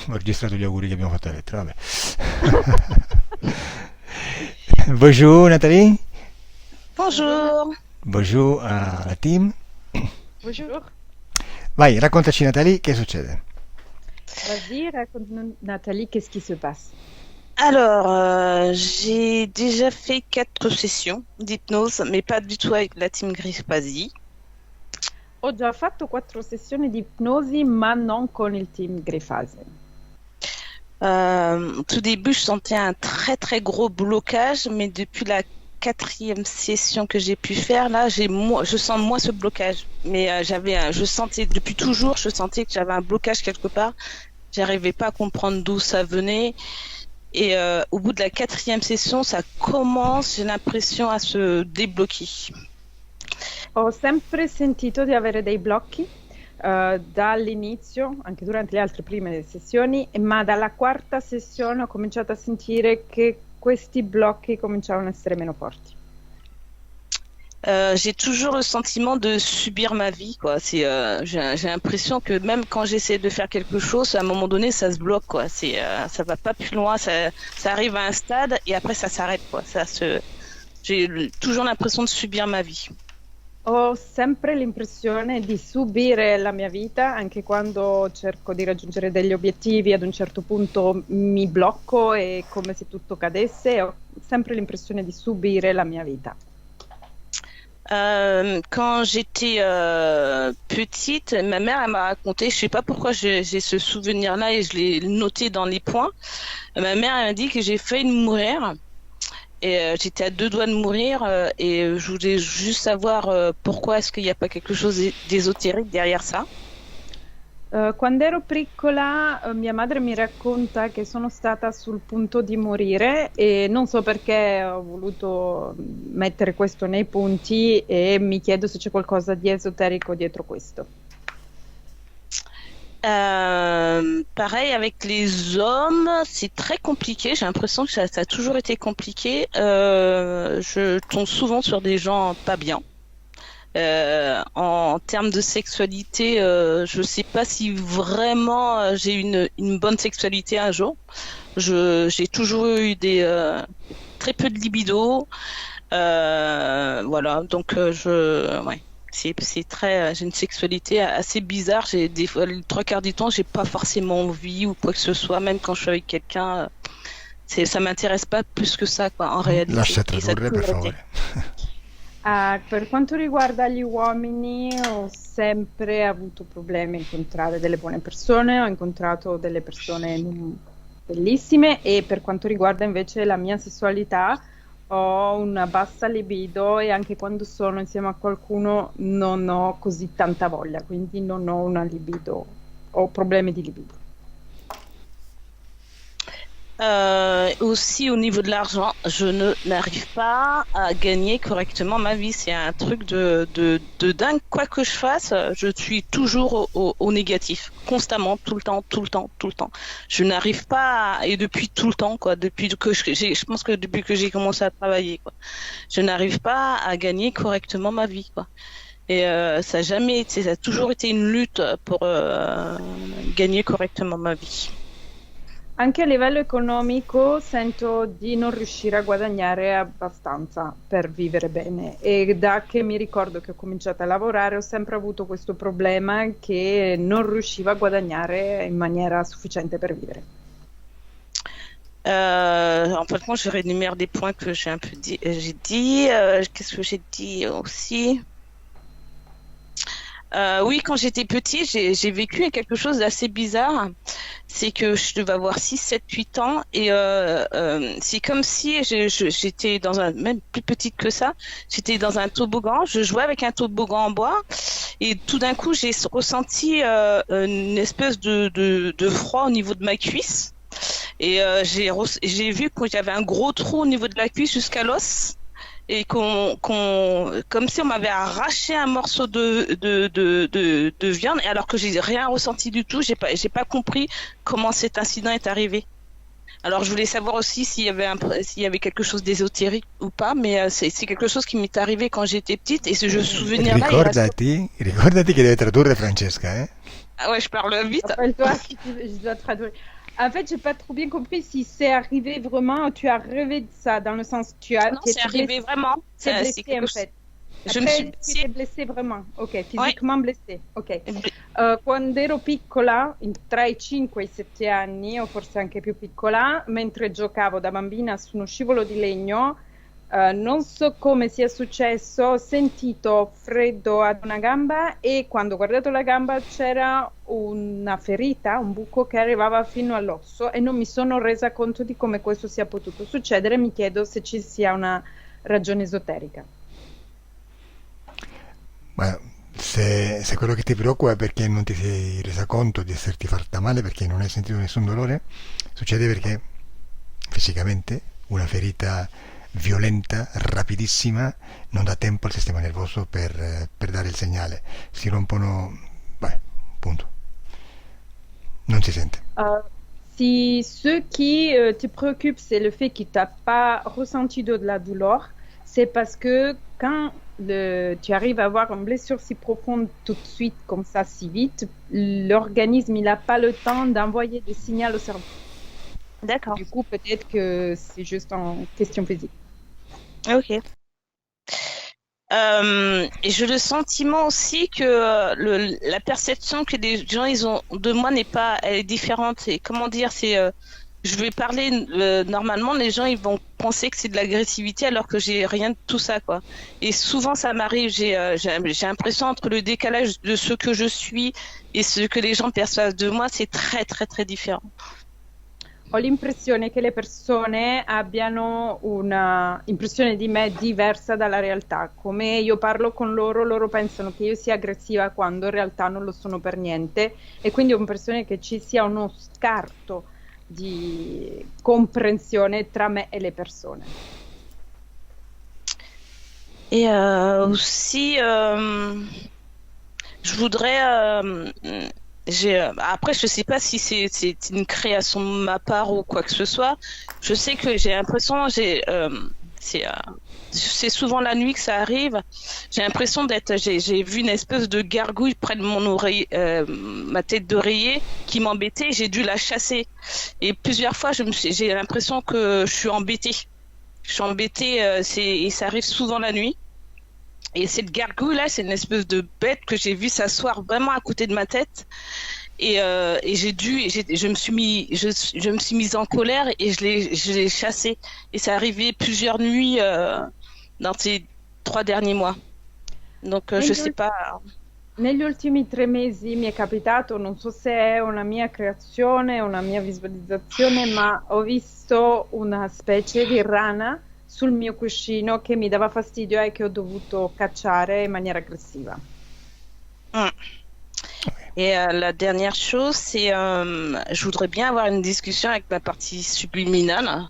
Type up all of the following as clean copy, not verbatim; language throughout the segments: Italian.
Ho registrato gli auguri che abbiamo fatto a lettera, vabbè. Bonjour Nathalie, Bonjour. Bonjour. bonjour alla team. Bonjour. Vai, raccontaci Nathalie, che succede? Vas-y, raconte-nous, Nathalie, qu'est-ce qui se passe? Alors, j'ai déjà fait 4 sessions d'hypnose, mais pas du tout avec la team Grispasi. Ho già fatto 4 sessioni di ipnosi, ma non con il team Grefase. Au tout début, je sentais un très très gros blocage, mais depuis la 4e session que j'ai pu faire, là, je sens moins ce blocage. Mais je sentais depuis toujours, je sentais que j'avais un blocage quelque part. J'arrivais pas à comprendre d'où ça venait. Et au bout de la 4e session, ça commence, j'ai l'impression, à se débloquer. Ho sempre sentito di avere dei blocchi dall'inizio, anche durante le altre prime sessioni, ma dalla quarta sessione ho cominciato a sentire che questi blocchi cominciavano a essere meno forti. J'ai toujours le sentiment de subir ma vie, quoi. J'ai l'impression que même quand j'essaie de faire quelque chose, à un moment donné, ça se bloque, quoi. Ça va pas plus loin, ça arrive à un stade et après ça s'arrête, quoi. J'ai toujours l'impression de subir ma vie. Ho sempre l'impressione di subire la mia vita, anche quando cerco di raggiungere degli obiettivi, ad un certo punto mi blocco e è come se tutto cadesse, ho sempre l'impressione di subire la mia vita. Quand j'étais petite, ma mère elle m'a raconté, je sais pas pourquoi j'ai ce souvenir-là et je l'ai noté dans les points. Ma mère elle m'a dit que j'ai failli mourir et j'étais à 2 doigts de mourir et je voulais juste savoir pourquoi est-ce qu'il n'y a pas quelque chose d'ésotérique derrière ça. Quando ero piccola, mia madre mi racconta che sono stata sul punto di morire e non so perché ho voluto mettere questo nei punti e mi chiedo se c'è qualcosa di esoterico dietro questo. Pareil avec les hommes, c'est très compliqué. J'ai l'impression que ça a toujours été compliqué. Je tombe souvent sur des gens pas bien. En termes de sexualité, je sais pas si vraiment j'ai une bonne sexualité un jour. J'ai toujours eu très peu de libido. Voilà, donc ouais. C'est très, j'ai une sexualité assez bizarre. J'ai des fois, les 3 quarts du temps, j'ai pas forcément envie ou quoi que ce soit, même quand je suis avec quelqu'un. Ça m'intéresse pas plus que ça, quoi, en réalité. Lascia Et ça a tradurre per toujours été. favore. Per quanto riguarda gli uomini, ho sempre avuto problemi a incontrare delle buone persone, ho incontrato delle persone bellissime e per quanto riguarda invece la mia sessualità, ho una bassa libido e anche quando sono insieme a qualcuno non ho così tanta voglia, quindi non ho una libido, ho problemi di libido. Aussi au niveau de l'argent, je n'arrive pas à gagner correctement ma vie. C'est un truc de dingue. Quoi que je fasse, je suis toujours au négatif, constamment, tout le temps, tout le temps, tout le temps. Je n'arrive pas et depuis tout le temps, quoi. Depuis que je pense que depuis que j'ai commencé à travailler, quoi, je n'arrive pas à gagner correctement ma vie, quoi. Et ça a jamais été, ça a toujours été une lutte pour gagner correctement ma vie. Anche a livello economico sento di non riuscire a guadagnare abbastanza per vivere bene e da che mi ricordo che ho cominciato a lavorare ho sempre avuto questo problema che non riuscivo a guadagnare in maniera sufficiente per vivere. En fait, moi, je réénumère des points que j'ai un peu dit. J'ai dit, qu'est-ce que j'ai dit aussi? Oui, quand j'étais petit, j'ai vécu quelque chose d'assez bizarre. C'est que je devais avoir 6, 7, 8 ans et c'est comme si j'étais même plus petite que ça, j'étais dans un toboggan, je jouais avec un toboggan en bois et tout d'un coup j'ai ressenti une espèce de froid au niveau de ma cuisse et j'ai vu qu'il y avait un gros trou au niveau de la cuisse jusqu'à l'os. Et comme si on m'avait arraché un morceau de viande, et alors que j'ai rien ressenti du tout, j'ai pas compris comment cet incident est arrivé. Alors je voulais savoir aussi s'il y avait quelque chose d'ésotérique ou pas, mais c'est quelque chose qui m'est arrivé quand j'étais petite et ce souvenir-là, il reste. Ricordati che deve tradurre Francesca, eh? Ah ouais, je parle vite. Rappelle-toi, je dois traduire. En fait, j'ai pas trop bien compris si c'est arrivé vraiment ou tu as rêvé de ça, dans le sens Non, c'est arrivé vraiment. C'est blessé C'est quelque en chose. fait. Je me suis Après, tu blessée. t'es blessé vraiment. Ok, Ouais. fisicamente blessé. Ok. Quando ero piccola, tra i 5 e i 7 anni, o forse anche più piccola, mentre giocavo da bambina su uno scivolo di legno, non so come sia successo, ho sentito freddo ad una gamba e quando ho guardato la gamba c'era una ferita, un buco che arrivava fino all'osso e non mi sono resa conto di come questo sia potuto succedere. Mi chiedo se ci sia una ragione esoterica. Ma se quello che ti preoccupa è perché non ti sei resa conto di esserti fatta male, perché non hai sentito nessun dolore, succede perché fisicamente una ferita violenta, rapidissima, non dà tempo al sistema nervoso per dare il segnale. Si rompono, beh, punto. Non si sente. Si ce qui te préoccupe, c'est le fait que tu n'as pas ressenti de la douleur, c'est parce que quand tu arrives à avoir une blessure si profonde tout de suite, comme ça, si vite, l'organisme, il n'a pas le temps d'envoyer des signaux au cerveau. D'accord. Du coup, peut-être que c'est juste en question physique. Ok. Et j'ai le sentiment aussi que la perception que les gens ils ont de moi n'est pas, elle est différente. Et comment dire, je vais parler normalement, les gens ils vont penser que c'est de l'agressivité alors que j'ai rien de tout ça quoi. Et souvent ça m'arrive, j'ai l'impression entre le décalage de ce que je suis et ce que les gens perçoivent de moi, c'est très très très différent. Ho l'impressione che le persone abbiano una impressione di me diversa dalla realtà. Come io parlo con loro, loro pensano che io sia aggressiva quando in realtà non lo sono per niente e quindi ho l'impressione che ci sia uno scarto di comprensione tra me et les persone. Et aussi, je voudrais après, je sais pas si c'est une création de ma part ou quoi que ce soit. Je sais que j'ai l'impression, c'est souvent la nuit que ça arrive. J'ai l'impression j'ai vu une espèce de gargouille près de mon oreille, ma tête d'oreiller qui m'embêtait. J'ai dû la chasser. Et plusieurs fois, j'ai l'impression que je suis embêtée. Je suis embêtée, et ça arrive souvent la nuit. Et cette gargouille-là, c'est une espèce de bête que j'ai vue s'asseoir vraiment à côté de ma tête. Et je me suis mise en colère et je l'ai chassée. Et ça arrivé plusieurs nuits dans ces 3 derniers mois. Donc, je sais pas. Negli ultimi 3 mesi mi è capitato, non so se è una mia creazione, una mia visualizzazione, ma ho visto una specie di rana sul mio cuscino che mi dava fastidio e che ho dovuto cacciare in maniera aggressiva. Et la dernière chose, c'est je voudrais bien avoir une discussion avec ma partie subliminale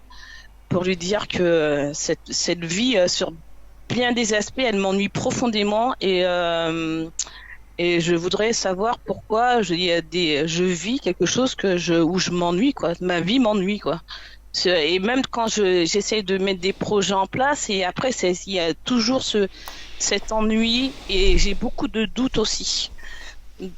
pour lui dire que cette vie, sur bien des aspects, elle m'ennuie profondément et je voudrais savoir pourquoi je vis quelque chose où je m'ennuie, quoi. Ma vie m'ennuie, quoi. Et même quand j'essaie de mettre des projets en place, et après, il y a toujours cet ennui, et j'ai beaucoup de doutes aussi.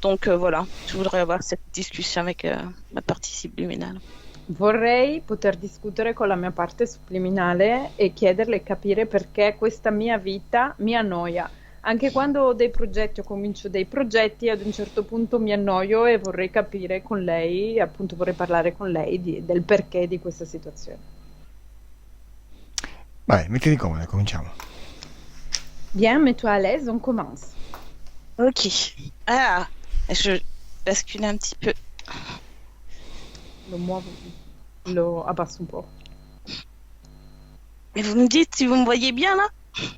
Donc voilà, je voudrais avoir cette discussion avec ma partie subliminale. Vorrei poter discutere con la mia parte subliminale e chiederle e capire perché questa mia vita mi annoia. Anche quando ho dei progetti o comincio dei progetti, ad un certo punto mi annoio e vorrei capire con lei, appunto vorrei parlare con lei del perché di questa situazione. Vai, mettiti comoda, cominciamo. Bien, mets-toi à l'aise, on commence. Ok. Ah, je bascule un petit peu. Lo abbasso un po'. Mais vous me dites si vous me voyez bien là?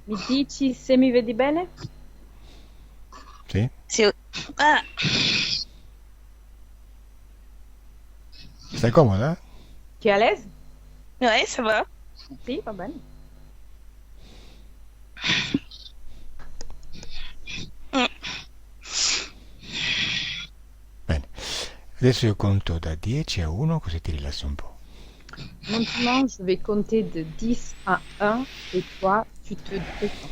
Mi dici se mi vedi bene? Sì? Ah. Stai comoda? Tu es à l'aise? Ouais, ça va. Sì, va bene. Bene. Adesso io conto da 10 a 1 così ti rilassi un po'. Maintenant, je vais compter de 10 à 1 et toi, tu te détends.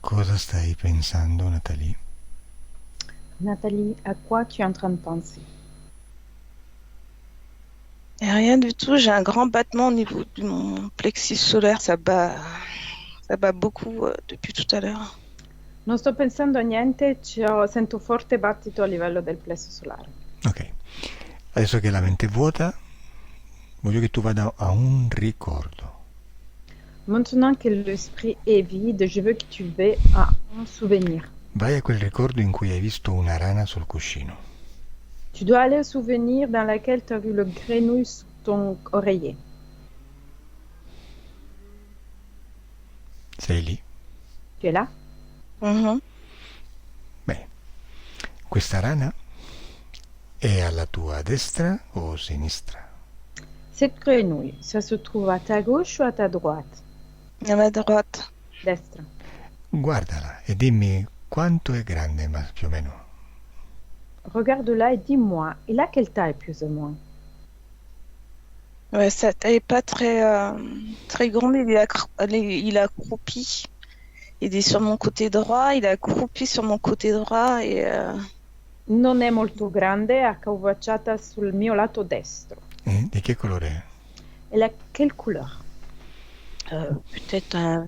Cosa stai pensando, Nathalie? Nathalie, à quoi tu es en train de penser? Et rien du tout, j'ai un grand battement au niveau de mon plexus solaire, ça bat beaucoup depuis tout à l'heure. Non sto pensando a niente, sento forte battito a livello del plesso solare. Ok, adesso che la mente è vuota, voglio che tu vada a un ricordo. Maintenant que l'esprit est vide, je veux que tu vais à un souvenir. Vai a quel ricordo in cui hai visto una rana sul cuscino. Tu dois aller au souvenir dans lequel tu as vu le grenouille sous ton oreiller. Sei lì? Tu es là? Mhm. Bene. Questa rana è alla tua destra o sinistra? Cette grenouille, ça se trouve à ta gauche ou à ta droite? À ma droite. Destra. Guardala e dimmi quanto è grande, ma più o meno. Regarde-la et dis-moi, il a quelle taille plus ou moins? Ouais, sa taille est pas très grande, il est accroupi. Il est sur mon côté droit, il est accroupi sur mon côté droit et Non è molto grande, è accovacciata sul mio lato destro. Di che colore è? Elle a quelle couleur? peut-être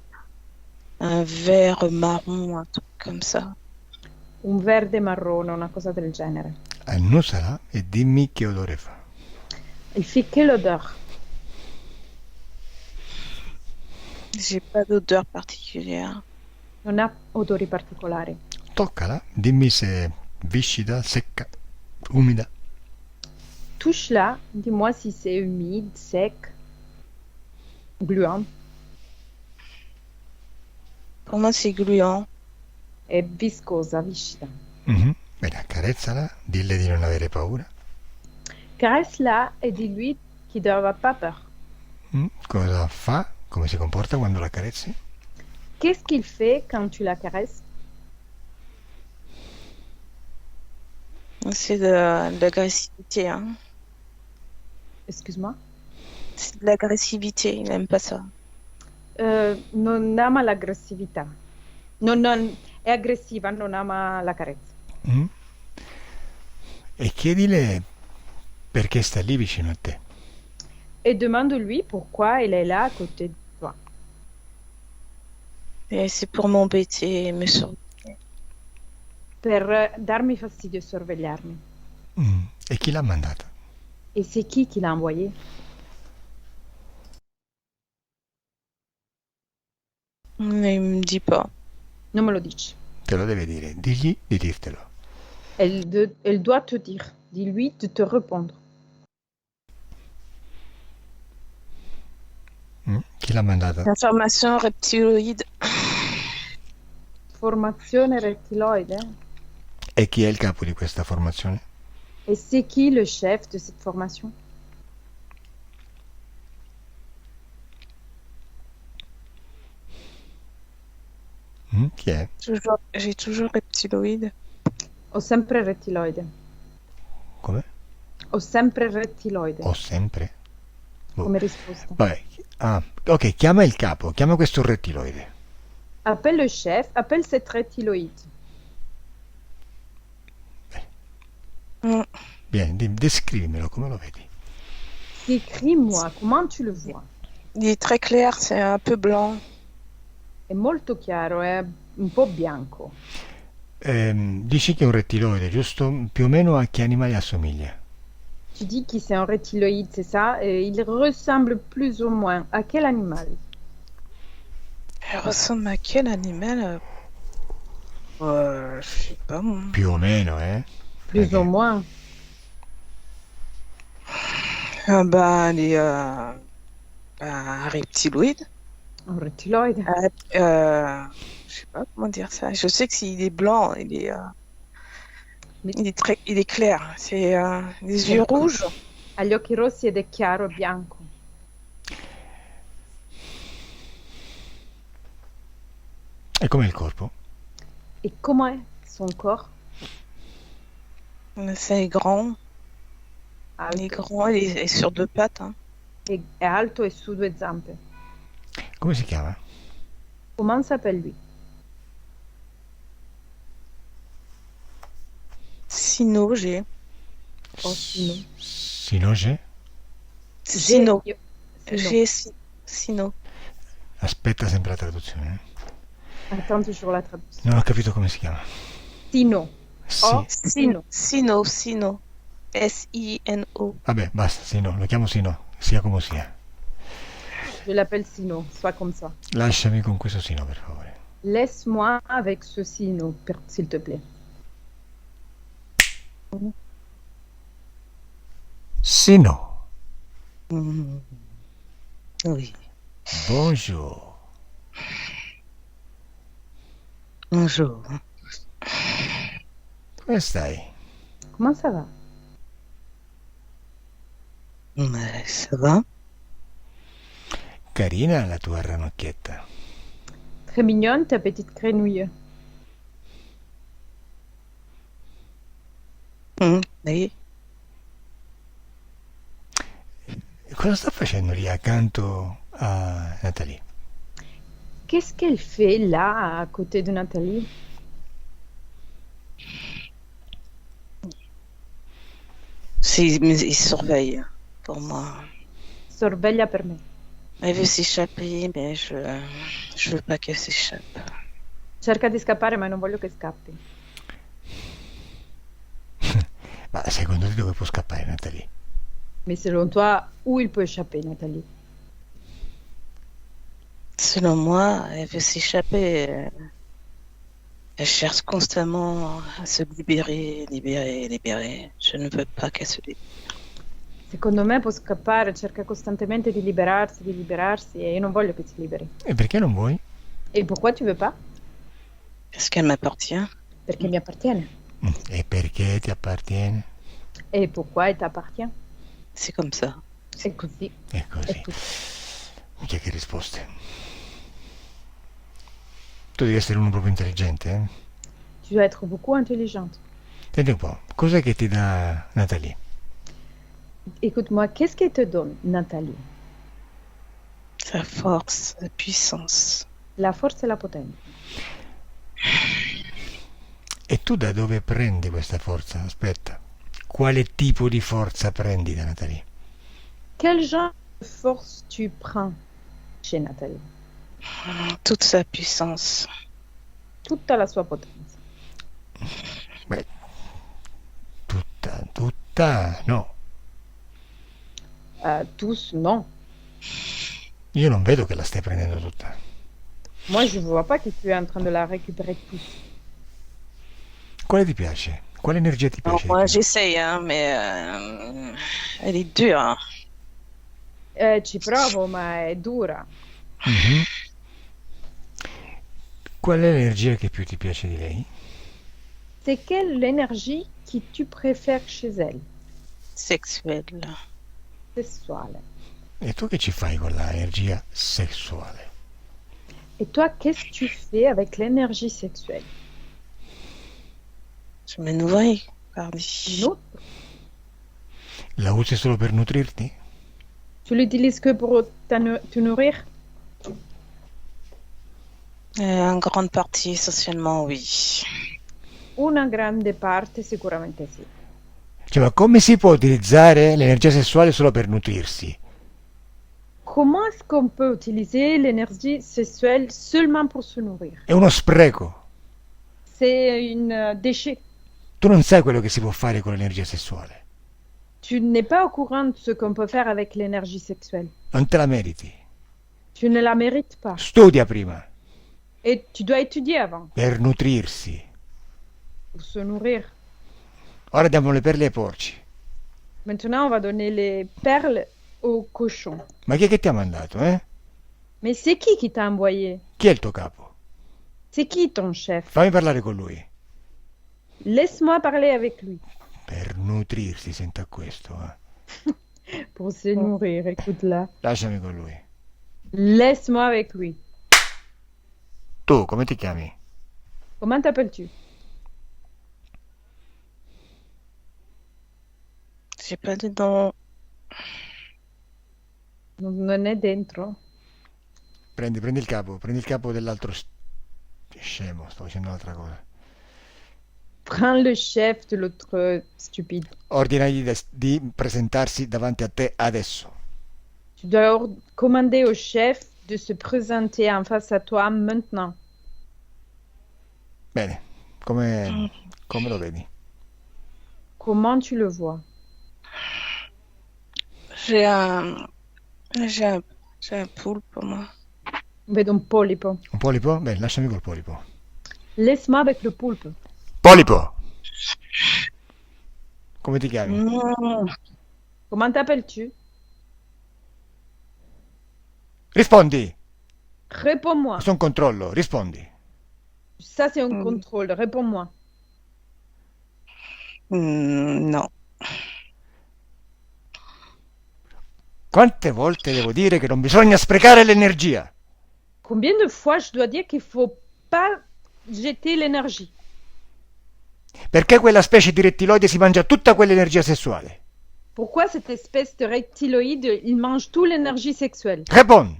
un vert marron, un truc comme ça. Un verde marrone, una cosa del genere. Annusala e dimmi che odore fa. Il fait quelle odeur? J'ai pas d'odeur particulière. Non ha odori particolari. Toccala, dimmi se è viscida, secca, umida. Touche-la, dis-moi si c'est humide, sec, gluant. Pour moi, c'est gluant. È viscosa, viscida. Bene, accarezzala, dille di non avere paura. Caresse-la et dis-lui qu'il ne doit avoir pas peur. Cosa fa? Come si comporta quando la carezzi? Qu'est-ce qu'il fait quand tu la caresses? C'est de l'agressivité. Hein. Excuse-moi. C'est de l'agressivité, il n'aime pas ça. Non ama l'aggressività. È aggressiva, non ama la carezza. E chiedile perché sta lì vicino a te. Et demande-lui pourquoi il est là à côté de toi. Et c'est pour m'embêter et me surveiller. Per darmi fastidio e sorvegliarmi. E chi l'ha mandata? Et c'est qui l'a envoyé? Mais il me dit pas. Non me lo dici. Te lo deve dire, digli di dirtelo. Elle doit te dire. Dis-lui de te répondre. Chi l'ha mandata? Information reptiloïde. Formazione rettiloide. E chi è il capo di questa formazione? Et c'est qui le chef de cette formation? Chi è? J'ai toujours reptiloïde. Ho sempre rettiloide. Come? Ho sempre rettiloide. Ho sempre? Come risposta. Vabbè. Ok, chiama il capo, chiama questo rettiloide. Appelle le chef, appelle cette rettiloïde. Vieni, descrivimelo, come lo vedi? Décris-moi, comment tu le vois? Il est très clair, c'est un peu blanc. È molto chiaro, è un po' bianco. Dici che è un rettiloide, giusto? Più o meno a che animale assomiglia? Tu dis que c'est un reptiloïde, c'est ça? Et il ressemble plus ou moins à quel animal? Elle ressemble à quel animal? Je sais pas moi. Più o meno, eh? Plus ou moins. Bah, elle est un reptiloïde. Un reptiloïde. Je sais pas comment dire ça. Je sais que s'il est blanc, il est clair. C'est des yeux rouges. Ha gli occhi rossi ed è chiaro e bianco. E com'è il corpo? Et comment est son corps? C'est grand. Alto. Il est grand, il est sur deux pattes. Hein. È alto e su due zampe. Come si chiama? Comment s'appelle lui? Sino, j'ai. Oh, Sino. Sinoge? Sino. Sino. J'ai Sino. Aspetta sempre la traduzione. Attends toujours la traduction. Non ho capito come si chiama. Sino. Sì. Oh, Sino. Sino. Sino. Vabbè, basta, Sino, lo chiamo Sino, sia come sia. Je l'appelle Sino, soit comme ça. Lasciami con questo Sino, per favore. Laisse-moi avec ce Sino, s'il te plaît. Sino, Mm. Oui. bonjour. Bonjour. Come stai? Comment ça va? Ça va? Carina la tua ranocchietta. Très mignonne ta petite grenouille. Oui. Cosa sta facendo lì accanto a Nathalie? Qu'est-ce qu'elle fait là, à côté de Nathalie? Il surveille pour moi. Sorveglia per me. Elle veut s'échapper, mais je veux pas qu'elle s'échappe. Cerca di scappare, ma non voglio che scappi. Ma secondo te dove può scappare Nathalie? Mais selon toi, où il peut échapper, Nathalie? Selon moi, elle veut s'échapper. Elle cherche constamment à se libérer. Je ne veux pas qu'elle se libère. Secondo me può scappare, cerca costantemente di liberarsi e io non voglio che si liberi. E perché non vuoi? Et pourquoi tu veux pas? Est-ce qu'elle m'appartient? Perché mi appartiene. E perché ti appartiene? Et pourquoi il t'appartient? C'est comme ça. È così. È È così. tutto. Mica che risposte. Tu devi essere uno proprio intelligente, eh? Tu dois être beaucoup intelligente. Senti un po', cos'è che ti dà Nathalie? Écoute-moi, qu'est-ce qu'elle te donne, Nathalie? Sa force, sa puissance. La forza e la potenza. E tu da dove prendi questa forza? Aspetta, quale tipo di forza prendi da Nathalie? Quel genre de force tu prends chez Nathalie? Toute sa puissance. Tutta la sua potenza. Beh, tutta, no. Tous, non. Io non vedo che la stai prendendo tutta. Moi, je ne vois pas que tu es en train de la récupérer tous. Quale ti piace? Quale energia ti Non, piace? moi, di più? j'essaye, hein, mais elle est dure. Hein. Ci provo, ma è dura. Mhm. Qual è l'energia che più ti piace di lei? C'est quelle l'énergie que tu préfères chez elle? Sexuelle. Sessuale. E tu che ci fai con l'energia sessuale? Et toi, qu'est-ce que tu fais avec l'énergie sexuelle? Je me nourris, Une pardi. autre? La usi solo per nutrirti? Tu l'utilises que pour te nourrir? En grande partie, essentiellement, oui. Una grande parte sicuramente sì. Cioè, ma come si può utilizzare l'energia sessuale solo per nutrirsi? Comment est-ce qu'on peut utiliser l'énergie sexuelle seulement pour se nourrir? È uno spreco. C'est un déchet. Tu non sai quello che si può fare con l'energia sessuale. Tu n'es pas au courant de ce qu'on peut faire avec l'énergie sexuelle. Non te la meriti. Tu ne la mérites pas. Studia prima Et tu dois étudier avant per nutrirsi. pour se nourrir. Ora diamo le perle ai porci. Maintenant, on va donner les perles aux cochons. Ma chi è che ti ha mandato, eh? Mais c'est qui t'a envoyé? Chi è il tuo capo? C'est qui ton chef? Fammi parlare con lui. Laisse-moi parler avec lui. Per nutrirsi, senta questo, eh. Pour se nourrir, écoute-la. Lasciami con lui. Laisse-moi avec lui. Tu, come ti chiami? Comment t'appelles-tu? J'ai pas de nom. Non è dentro. Prendi il capo dell'altro scemo, sto facendo un'altra cosa. Prends le chef de l'autre stupide. Ordinagli di presentarsi davanti a te adesso. Tu dois commander au chef de se présenter en face à toi maintenant. Bene, come lo vedi? Comment tu le vois? J'ai un, j'ai un, j'ai un poulpe, moi. Vedo un polipo. Un polipo? Bene, lasciami col polipo. Laisse-moi avec le poulpe. Polipo! Come ti chiami? Mm. Comment t'appelles-tu? Rispondi! Réponds-moi. Questo è un controllo, rispondi. Ça, c'est un Mm. contrôle. Réponds-moi. Non. Quante volte devo dire che non bisogna sprecare l'energia? Combien de fois je dois dire qu'il faut pas jeter l'énergie? Perché quella specie di rettiloide si mangia tutta quell'energia sessuale? Pourquoi cette espèce de reptiloïde, il mange toute l'énergie sexuelle? Réponds!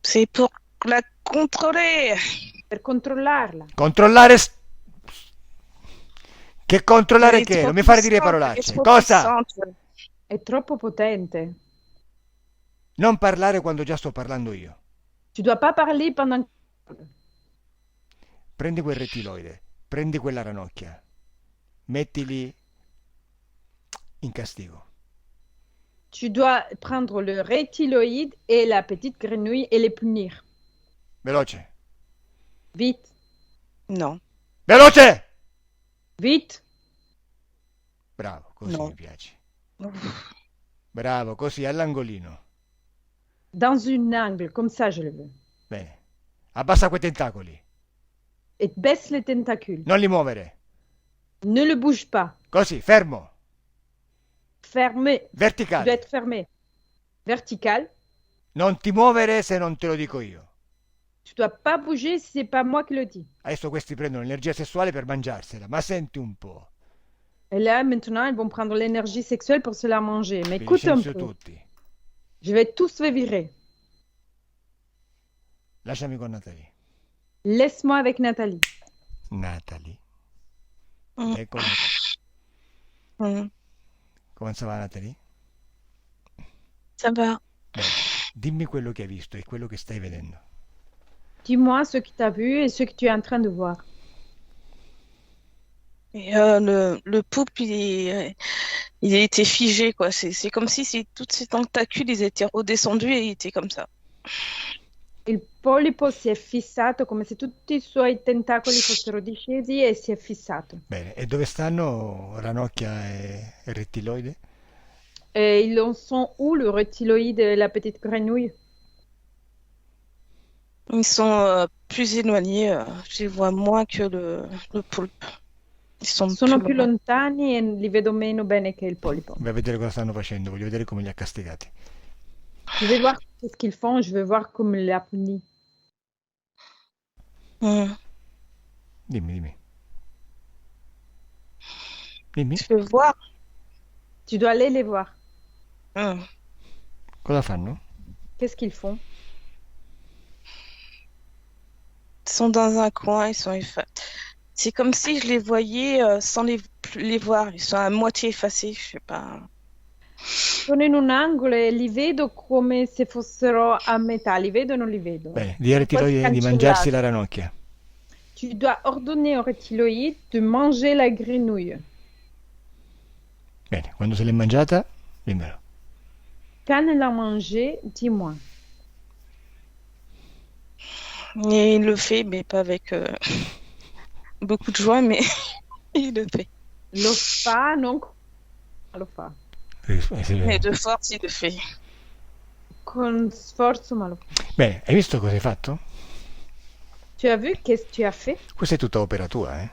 C'est pour la contrôler. Per controllarla. Controllare... Che controllare Elle est che? trop Non mi fare dire puissante, elle est parolacce. trop Cosa? puissante. È troppo potente. Non parlare quando già sto parlando io. Tu dois pas parler pendant... Prendi quel rettiloide, prendi quella ranocchia, mettili in castigo. Tu dois prendre le reptiloïde et la petite grenouille et les punir. Veloce. Vite. Non. Veloce! Vite. Bravo, così No. mi piace. Bravo, così all'angolino. Dans un angle, comme ça je le veux. Bene. Abbassa quei tentacoli. Et baisse les tentacules. Non li muovere. Ne le bouge pas. Così, fermo. Fermé. Tu dois Verticale. être fermé. Vertical. Non ti muovere se non te lo dico io. Tu dois pas bouger si c'est pas moi qui le dis. Adesso questi prendono l'energia sessuale per mangiarsela, ma senti un po'. Et là, maintenant, ils vont prendre l'énergie sexuelle pour se la manger. Mais Vi écoute un licenzio peu. tutti. Je vais tous les virer. Lasciami con Natalie. Laisse-moi avec Nathalie. Natalie. Mm. Ecco, Mm. come va Natalie? Ça va. Bene. Dimmi quello che hai visto e quello che stai vedendo. Dis-moi ce que tu as vu et ce que tu es en train de voir. Et le poulpe, il était figé, quoi. C'est comme si tous ces tentacules, ils étaient redescendus et il était comme ça. Il polipo si è fissato come se tutti i suoi tentacoli fossero discesi e si è fissato. Bene, e dove stanno ranocchia e rettiloide? Et ils en sont où, le reptiloïde et la petite grenouille? Ils sont plus éloignés. Je les vois moins que le poulpe. Ils sont Sono più loin. lontani e li vedo meno bene che il polipo. Vai a vedere cosa stanno facendo, voglio vedere come li ha castigati. Je vais voir ce qu'ils font, je vais voir comme il l'a puni. Mm. Dimmi. Dimmi, Tu peux voir. Tu dois aller les voir. Mm. cosa fanno? Qu'est-ce qu'ils font? Ils sont dans un coin, ils sont C'est comme si je les voyais sans les voir. Ils sont à moitié effacés, je sais pas. Sono in un angolo e li vedo come se fossero a metà. Li vedo o non li vedo? Bene, di rettiloide di cancellati. mangiarsi la ranocchia. Tu dois ordonner au reptiloïde de manger la grenouille. Bene, quando se l'è mangiata, dimmelo. Quand elle l'a mangé, dis-moi. Et il le fait, mais pas avec beaucoup de joie, mais il le fait. Lo fa, non lo fa. Mais de force, il le fait. Con sforzo, ma lo fa. Bene, hai visto cosa hai fatto? Tu as vu qu'est-ce que tu as fait? Questa è tutta opera tua, eh?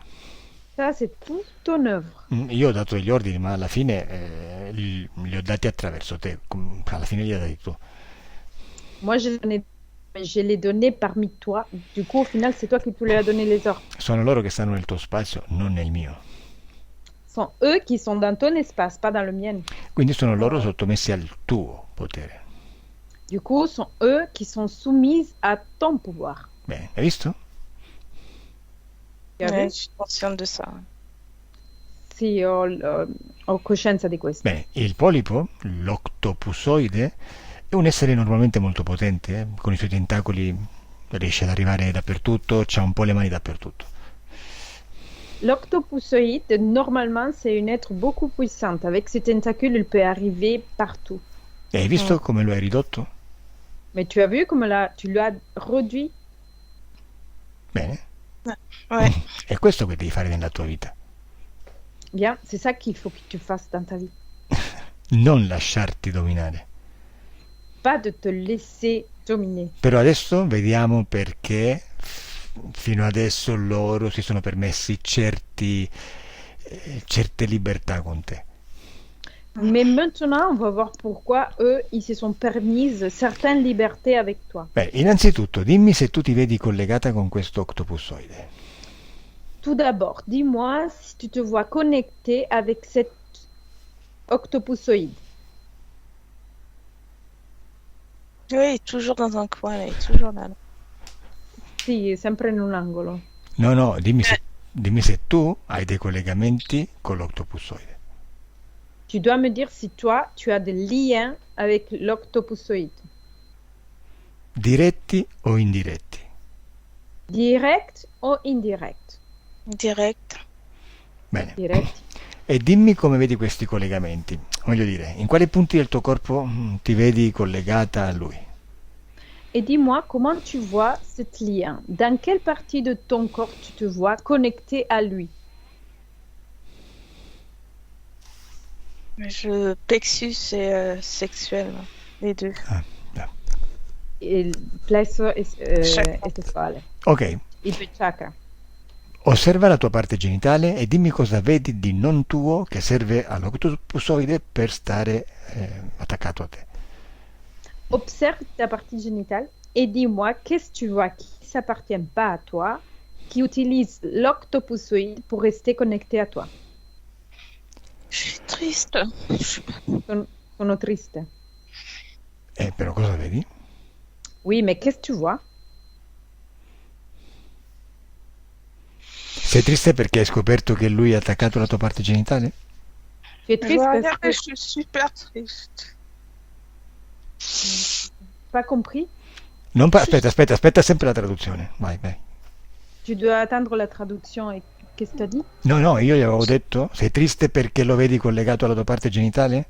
Ça, c'est tout ton œuvre. Io ho dato degli ordini, ma alla fine li ho dati attraverso te. Alla fine li hai dati tu. Moi, je l'ai donné parmi toi. Du coup, au final, c'est toi qui tu lui as donné les ordres. Sono loro che stanno nel tuo spazio, non nel mio. Ce sont eux qui sont dans ton espace, pas dans le mien. Quindi sono loro sottomessi al tuo potere. Du coup, ce sont eux qui sont soumis à ton pouvoir. Bene, hai visto? Tu as Ouais, vu? je suis consciente de ça. Sì, ho coscienza di questo. Bene, il polipo, l'octopusoide, è un essere normalmente molto potente, con i suoi tentacoli riesce ad arrivare dappertutto, c'ha un po' le mani dappertutto. L'octopusoïde, normalement, c'est une être beaucoup puissante. Avec ses tentacules, il peut arriver partout. E hai visto come lo hai ridotto? Mais tu as vu comme là, tu l'as réduit? Bene, Ouais. è questo che devi fare nella tua vita. Bien, c'est ça qu'il faut que tu fasses dans ta vie. Non lasciarti dominare. Pas de te laisser dominer. Però adesso vediamo perché fino adesso loro si sono permessi certe libertà con te. Mais maintenant, on va voir pourquoi eux, ils se sont permises certaines libertés avec toi. Beh, innanzitutto dimmi se tu ti vedi collegata con questo octopusoide. Tout d'abord, dis-moi si tu te vois connecté avec cet octopusoïde. Oui, toujours dans un coin, là, il est toujours là. Sì, sempre in un angolo. No, dimmi se tu hai dei collegamenti con l'octopusoide. Tu dois me dire si toi, tu as des liens avec l'octopusoïde. Diretti o indiretti? Direct o indirect? Direct. Bene. Direct. E dimmi come vedi questi collegamenti. Voglio dire, in quali punti del tuo corpo ti vedi collegata a lui? Et dis-moi comment tu vois cet lien. Dans quelle partie de ton corps tu te vois connecté à lui? Je plexus et sexuel, les deux. Il plesso Chakra. e sessuale. Ok, Il tuo chakra. osserva la tua parte genitale e dimmi cosa vedi di non tuo che serve all'octopusoide per stare attaccato a te. Observe ta partie génitale et dis-moi qu'est-ce que tu vois qui ne s'appartient pas à toi, qui utilise l'octopusoïde pour rester connecté à toi. Je suis triste. Sono triste. Però cosa vedi? Oui, mais qu'est-ce que tu vois? Sei triste perché hai scoperto che lui ha attaccato la tua parte genitale? Tu es Je triste dois parce dire que que je suis super triste. pas compris. Aspetta sempre la traduzione. Vai. Tu dois attendre la traduction et qu'est-ce que tu as dit? No, io gli avevo detto, sei triste perché lo vedi collegato alla tua parte genitale?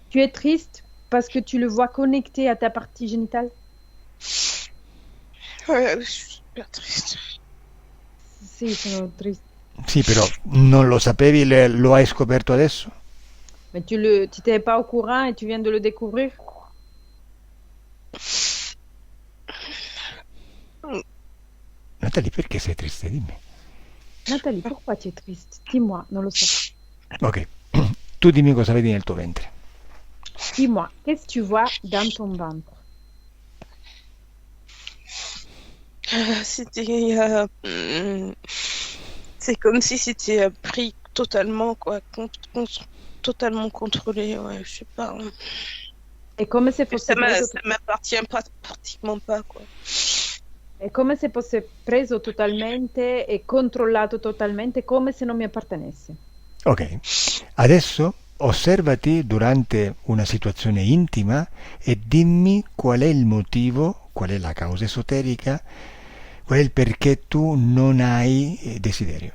Tu es triste parce que tu le vois connecté à ta partie génitale? Ouais, je suis super triste. Sì, sono triste. Sì, però non lo sapevi, lo hai scoperto adesso? Mais tu n'étais pas au courant et tu viens de le découvrir? Natalie, perché sei triste? Dimmi. Nathalie, pourquoi tu es triste? Dis-moi, non lo so. Ok, tu dimmi cosa vedi nel tuo ventre. Dis-moi, qu'est-ce que tu vois dans ton ventre? C'était. C'est comme si c'était pris totalement, quoi. Totalement contrôlé, ouais, je sais pas. È come se fosse Ça preso, m'appartient pas, pratiquement pas, quoi. è come se fosse preso totalmente e controllato totalmente, come se non mi appartenesse. Ok, adesso osservati durante una situazione intima e dimmi qual è il motivo, qual è la causa esoterica, qual è il perché tu non hai desiderio.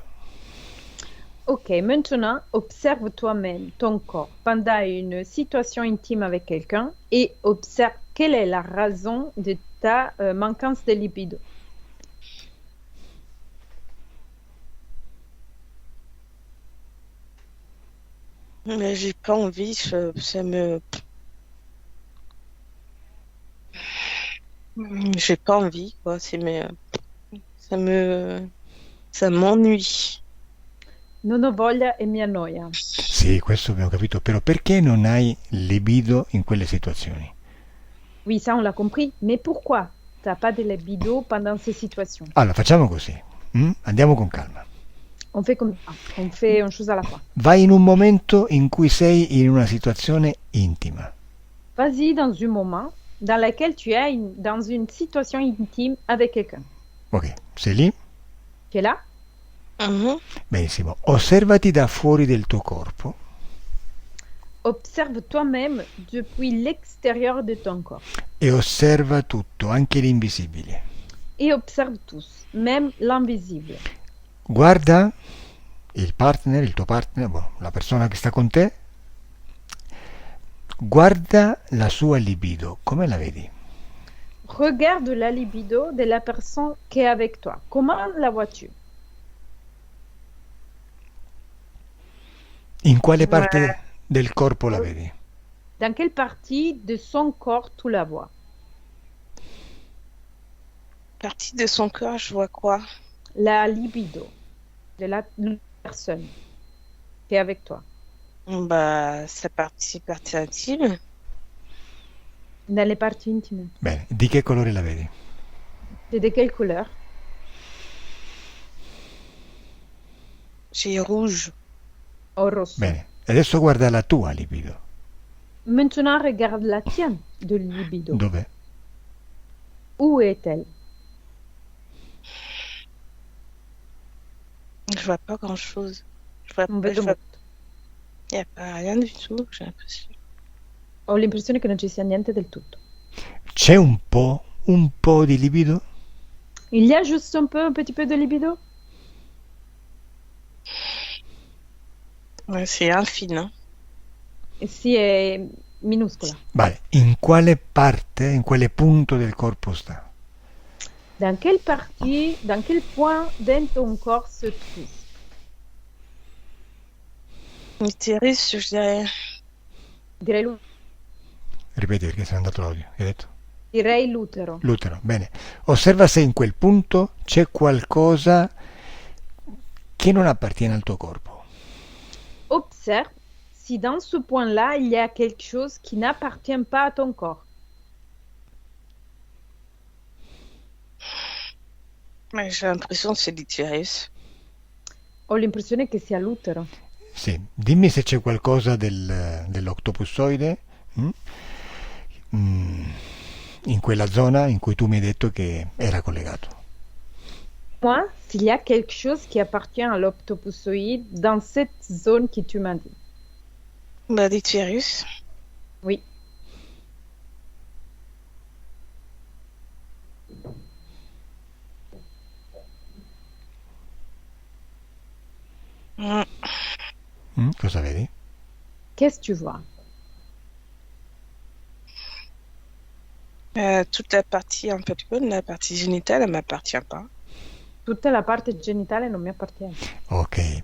Ok, maintenant, observe toi-même ton corps pendant une situation intime avec quelqu'un et observe quelle est la raison de ta manquance de libido. Mais j'ai pas envie, ça me. J'ai pas envie, quoi. Ça m'ennuie. Non ho voglia e mi annoia. Sì, questo abbiamo capito, però perché non hai libido in quelle situazioni? Oui, ça on l'a compris, mais pourquoi t'as pas de libido pendant ces situations? Allora, facciamo così, andiamo con calma. On fait comme ça, on fait une chose à la fois. Vai in un momento in cui sei in una situazione intima. Vas-y dans un moment dans lequel tu es dans une situation intime avec quelqu'un. Ok, sei lì? Tu es là? Mhm. Benissimo. Osservati da fuori del tuo corpo Observe toi-même depuis l'extérieur de ton corps. e osserva tutto, anche l'invisibile. Et observe tous, même l'invisible. Guarda il partner, il tuo partner, boh, la persona che sta con te, guarda la sua libido, come la vedi? Regarde la libido de la personne qui est avec toi. Comment la vois-tu? In quale Ouais. parte del corpo la vedi? Dans quelle partie de son corps tu la vois? Partie de son corps, je vois quoi? La libido de la personne qui est avec toi. Bah, sa partie intime. Dans les parties intimes. Bene, di che colore la vedi? C'est de quelle couleur? J'ai rouge. Au rosso. Bene, adesso guarda la tua libido. Maintenant, regarde la tienne de libido. Dov'è? Où est-elle? Je vois pas grand-chose. Je vois, Non vedo je vois, molto. y a pas rien du tout, j'ai l'impression. Ho l'impressione che non ci sia niente del tutto. C'è un po' di libido? Il y a juste un petit peu de libido? Ouais, c'est infime, hein. E sì, è minuscola. Vale, in quale parte, in quale punto del corpo sta? Dans quelle partie, dans quel point de ton corps se trouve? L'utérus, je dirais. Direi, Ripeti perché se n'è andato l'audio, hai detto? direi l'utero. L'utero, bene. Osserva se in quel punto c'è qualcosa che non appartiene al tuo corpo. Observe si dans ce point-là, il y a quelque chose qui n'appartient pas à ton corps. Ouais, j'ai l'impression que c'est l'utérus. Ho l'impressione che sia l'utero. Sì, dimmi se c'è qualcosa dell'octopussoide in quella zona in cui tu mi hai detto che era collegato. Moi, s'il y a quelque chose qui appartient à l'octopussoïde dans cette zone que tu m'as dit. Bah, l'utérus. Oui. Cosa vedi? Qu'est-ce que tu vois? Toute la partie un peu bonne, la partie génitale, elle m'appartient pas. Tutta la parte genitale non mi appartiene. Ok.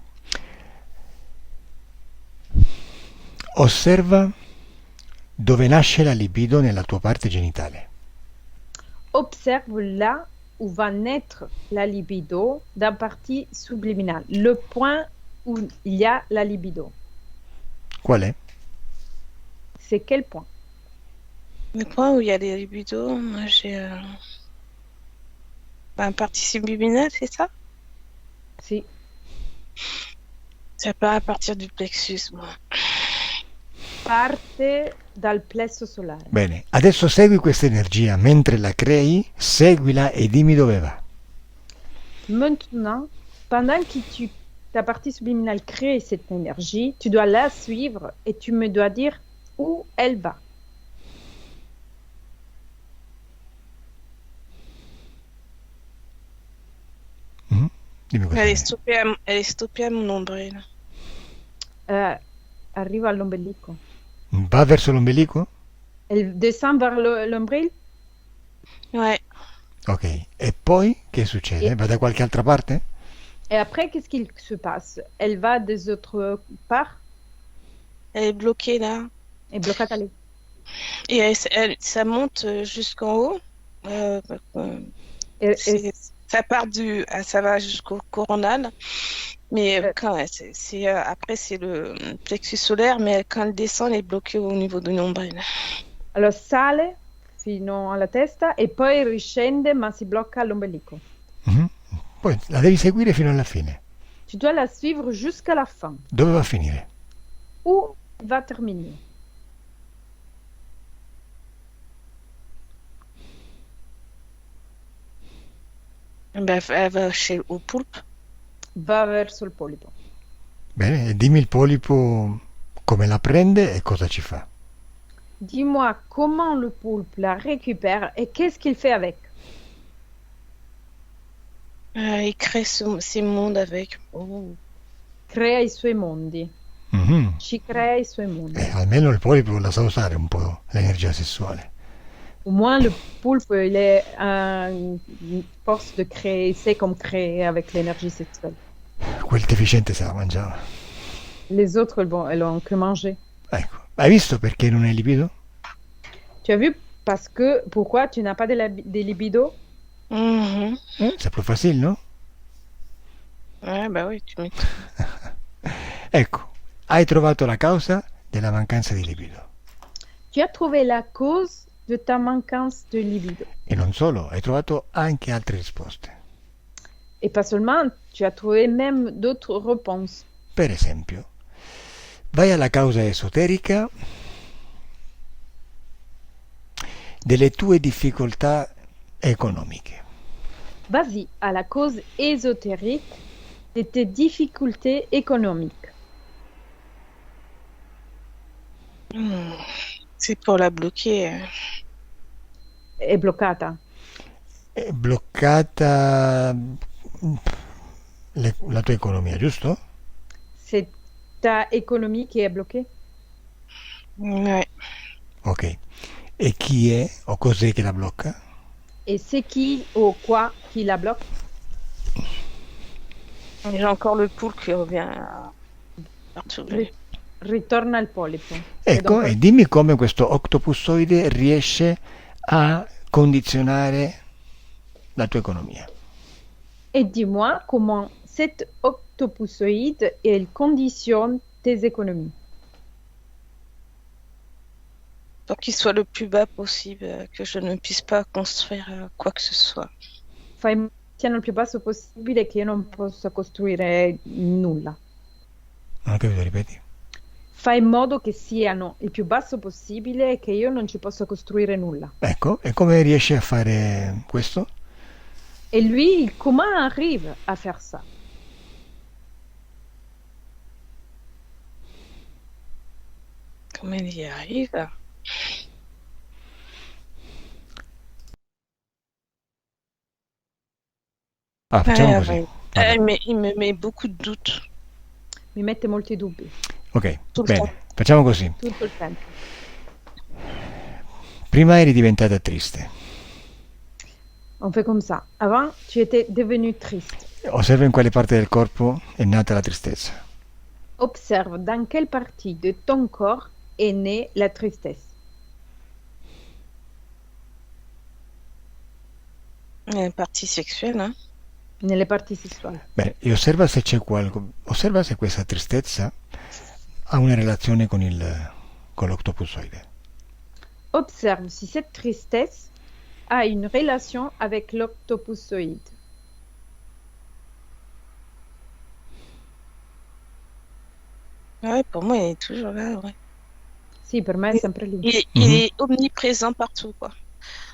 Osserva dove nasce la libido nella tua parte genitale. Observe là où va naître la libido dans la partie subliminale, le point où il y a la libido. Qual è? C'est quel point? Le point où il y a les libidos, moi j'ai une partie subliminale, c'est ça? Sì. Ça part à partir du plexus, moi. Parte dal plesso solare. Bene, adesso segui questa energia mentre la crei, seguila e dimmi dove va. Maintenant, pendant que ta partie subliminale crée cette énergie, tu dois la suivre et tu me dois dire où elle va. Dimmi cosa Elle est vedi. stoppée à mon nombril. Arriva all'ombelico. Va verso l'ombelico? Elle descend vers l'ombril Ouais. Ok. E poi che succede? Va da qualche altra parte? et après, qu'est-ce qu'il se passe? Elle va des autres parts Elle est bloquée là. et bloccata lì. Et ça monte jusqu'en haut. Ça part ça va jusqu'au coronal. Mais après, c'est le plexus solaire, mais quand elle descend, elle est bloquée au niveau du nombril. Allora sale fino alla testa e poi riscende ma si blocca all'ombelico. Poi la devi seguire fino alla fine. Tu dois la suivre jusqu'à la fin. Dove va a finire? Où va terminer? Ben, elle va au poulpe. Va verso il polipo. Bene, e dimmi il polipo come la prende e cosa ci fa. Dis-moi comment le poulpe la récupère et qu'est-ce qu'il fait avec? Il crée ses mondes avec. Oh. Crea i suoi mondi. Mhm. Ci crea i suoi mondi. Almeno il polipo la sa usare un po' l'energia sessuale. Au moins, le poulpe, il est une force de créer, il sait comme créer avec l'énergie sexuelle. Quel deficiente se la mangiava. Les autres, elles l'ont que mangé. Ecco, hai visto perché non è libido? Tu as vu parce que pourquoi tu n'as pas des libido? Mhm. C'est plus facile, no? Ouais, bah oui, tu m'étonnes. Ecco, hai trovato la causa della mancanza di libido. Tu as trouvé la cause de ta manquance de libido. E non solo, hai trovato anche altre risposte. Et pas seulement, tu as trouvé même d'autres réponses. Per esempio, vai alla causa esoterica delle tue difficoltà economiche. Vas-y à la cause ésotérique de tes difficultés économiques. C'est pour la bloquer. È bloccata. È bloccata la tua economia, giusto? C'est ta économie qui est bloquée. Ouais. Ok. E chi è o cos'è che la blocca? Et c'est qui ou quoi qui la bloque? J'ai encore le poulpe qui revient partout. Ritorna al polipo. Ecco, e dimmi come questo octopussoide riesce a condizionare la tua economia. Et dis-moi comment cet octopussoïde il conditionne tes économies. Pour qu'il soit le plus bas possible, que je ne puisse pas construire quoi que ce soit. Fai in modo che siano il più basso possibile che io non possa costruire nulla. Non ho capito, ripeti. Fai in modo che siano il più basso possibile e che io non ci possa costruire nulla. Ecco, e come riesci a fare questo? Et lui, comment arrive à faire ça? Comment il y arrive? Ah, facciamo così. Il me met beaucoup de doutes. Mi mette molti dubbi. Ok, Tutto. bene, facciamo così. Tutto il tempo. Prima eri diventata triste. On fait comme ça. Avant, tu étais devenu triste. Osserva in quale parte del corpo è nata la tristezza. Observe dans quelle partie de ton corps est née la tristesse. Une partie sexuelle, hein? Nelle parti sessuali. Bene, e osserva se c'è osserva se questa tristezza ha una relazione con l'octopussoide. Observe si cette tristesse a une relation avec l'octopussoïde. Ouais, pour moi, il est toujours là, ouais. Sì, per me è sempre lì. Il est omniprésent partout, quoi.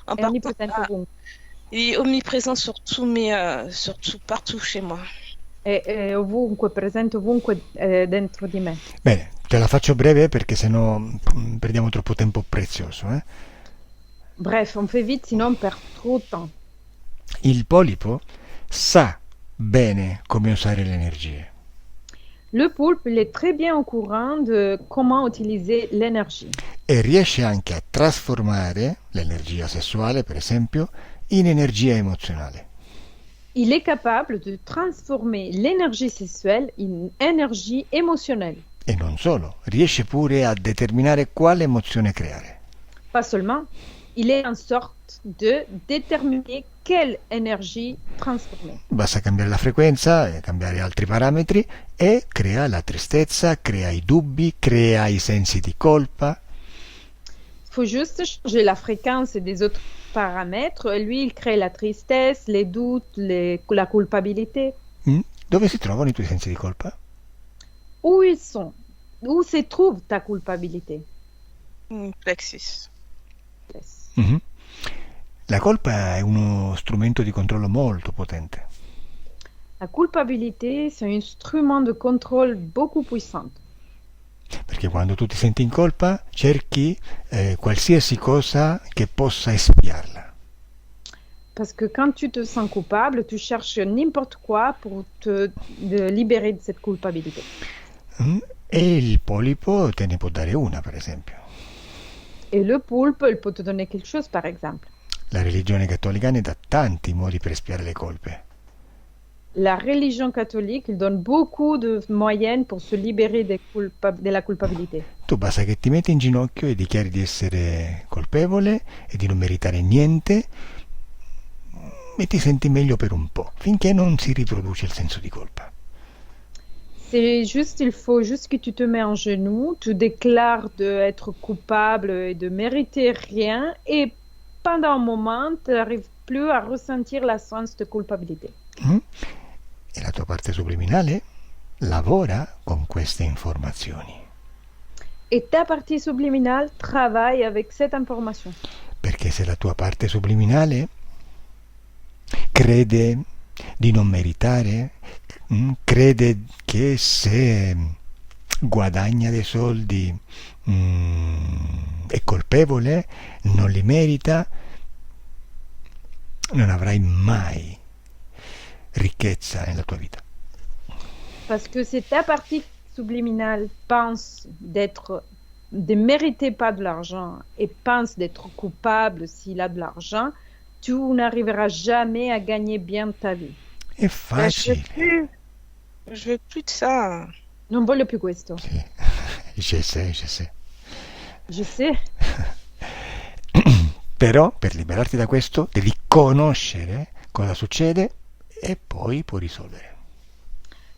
È onnipresente ovunque. Il est omniprésent sur surtout partout chez moi. È ovunque, presente ovunque dentro di me. Bene, te la faccio breve perché sennò perdiamo troppo tempo prezioso. Bref, on fait vite, sinon on perd trop de temps. Il polipo sa bene come usare le energie. Le poulpe, il est très bien au courant de comment utiliser l'énergie. E riesce anche a trasformare l'energia sessuale, per esempio, in energia emozionale. Il est capable de transformer l'énergie sessuelle in énergie émotionnelle. E non solo, riesce pure a determinare quale emozione creare. Pas seulement, il est en sorte de déterminer quelle énergie transformer. Basta cambiare la frequenza e cambiare altri parametri e crea la tristezza, crea i dubbi, crea i sensi di colpa. Il faut juste changer la fréquence et des autres paramètres. Lui, il crée la tristesse, les doutes, la culpabilité. Dove si trovano i tuoi sensi di colpa? Où ils sont? Où se trouve ta culpabilité? Plexus. Yes. La colpa è uno strumento di controllo molto potente, La culpabilité, c'est un instrument de contrôle beaucoup puissant. perché quando tu ti senti in colpa cerchi qualsiasi cosa che possa espiarla. Parce que quand tu te sens coupable, tu cherches n'importe quoi pour te libérer de cette culpabilité. E il polipo te ne può dare una, per esempio. Et le poulpe, il peut te donner quelque chose, par exemple. La religione cattolica ne dà tanti modi per espiare le colpe. La religion catholique, il donne beaucoup de moyens pour se libérer de la culpabilité. Tu basta che ti metti in ginocchio e dichiari di essere colpevole e di non meritare niente e ti senti meglio per un po', finché non si riproduce il senso di colpa. C'est juste, il faut juste que tu te mets en genoux, tu déclares d'être coupable et de mériter rien, et pendant un moment, tu n'arrives plus à ressentir la sens de culpabilité. E la tua parte subliminale lavora con queste informazioni, Et ta partie subliminale travaille avec cette information. perché se la tua parte subliminale crede di non meritare, crede che se guadagna dei soldi è colpevole, non li merita, non avrai mai ricchezza nella tua vita. Parce que c'est ta partie subliminale pense de mériter pas de l'argent et pense d'être coupable s'il a de l'argent, tu n'arriveras jamais à gagner bien ta vie. È facile. Je veux plus de ça. Non voglio più questo. Sì. Je sais. Je sais. Però per liberarti da questo devi conoscere cosa succede e poi puoi risolvere.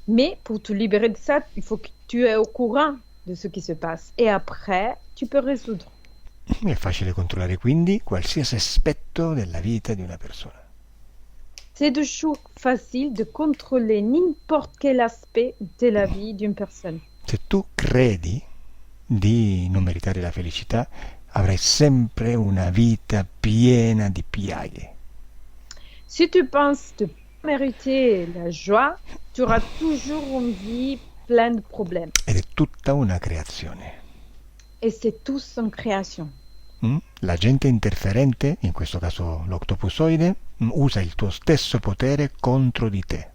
Mais pour te libérer de ça, il faut que tu es au courant de ce qui se passe. Et après, tu peux résoudre. È facile controllare quindi qualsiasi aspetto della vita di una persona. C'est toujours facile de contrôler n'importe quel aspect de la vie d'une personne. Se tu credi di non meritare la felicità, avrai sempre una vita piena di piaghe. Si tu penses de mériter la joie, tu auras toujours une vie pleine de problèmes. Ed è tutta una creazione. Et c'est tous en création. L'agente interferente, in questo caso l'octopusoide, usa il tuo stesso potere contro di te.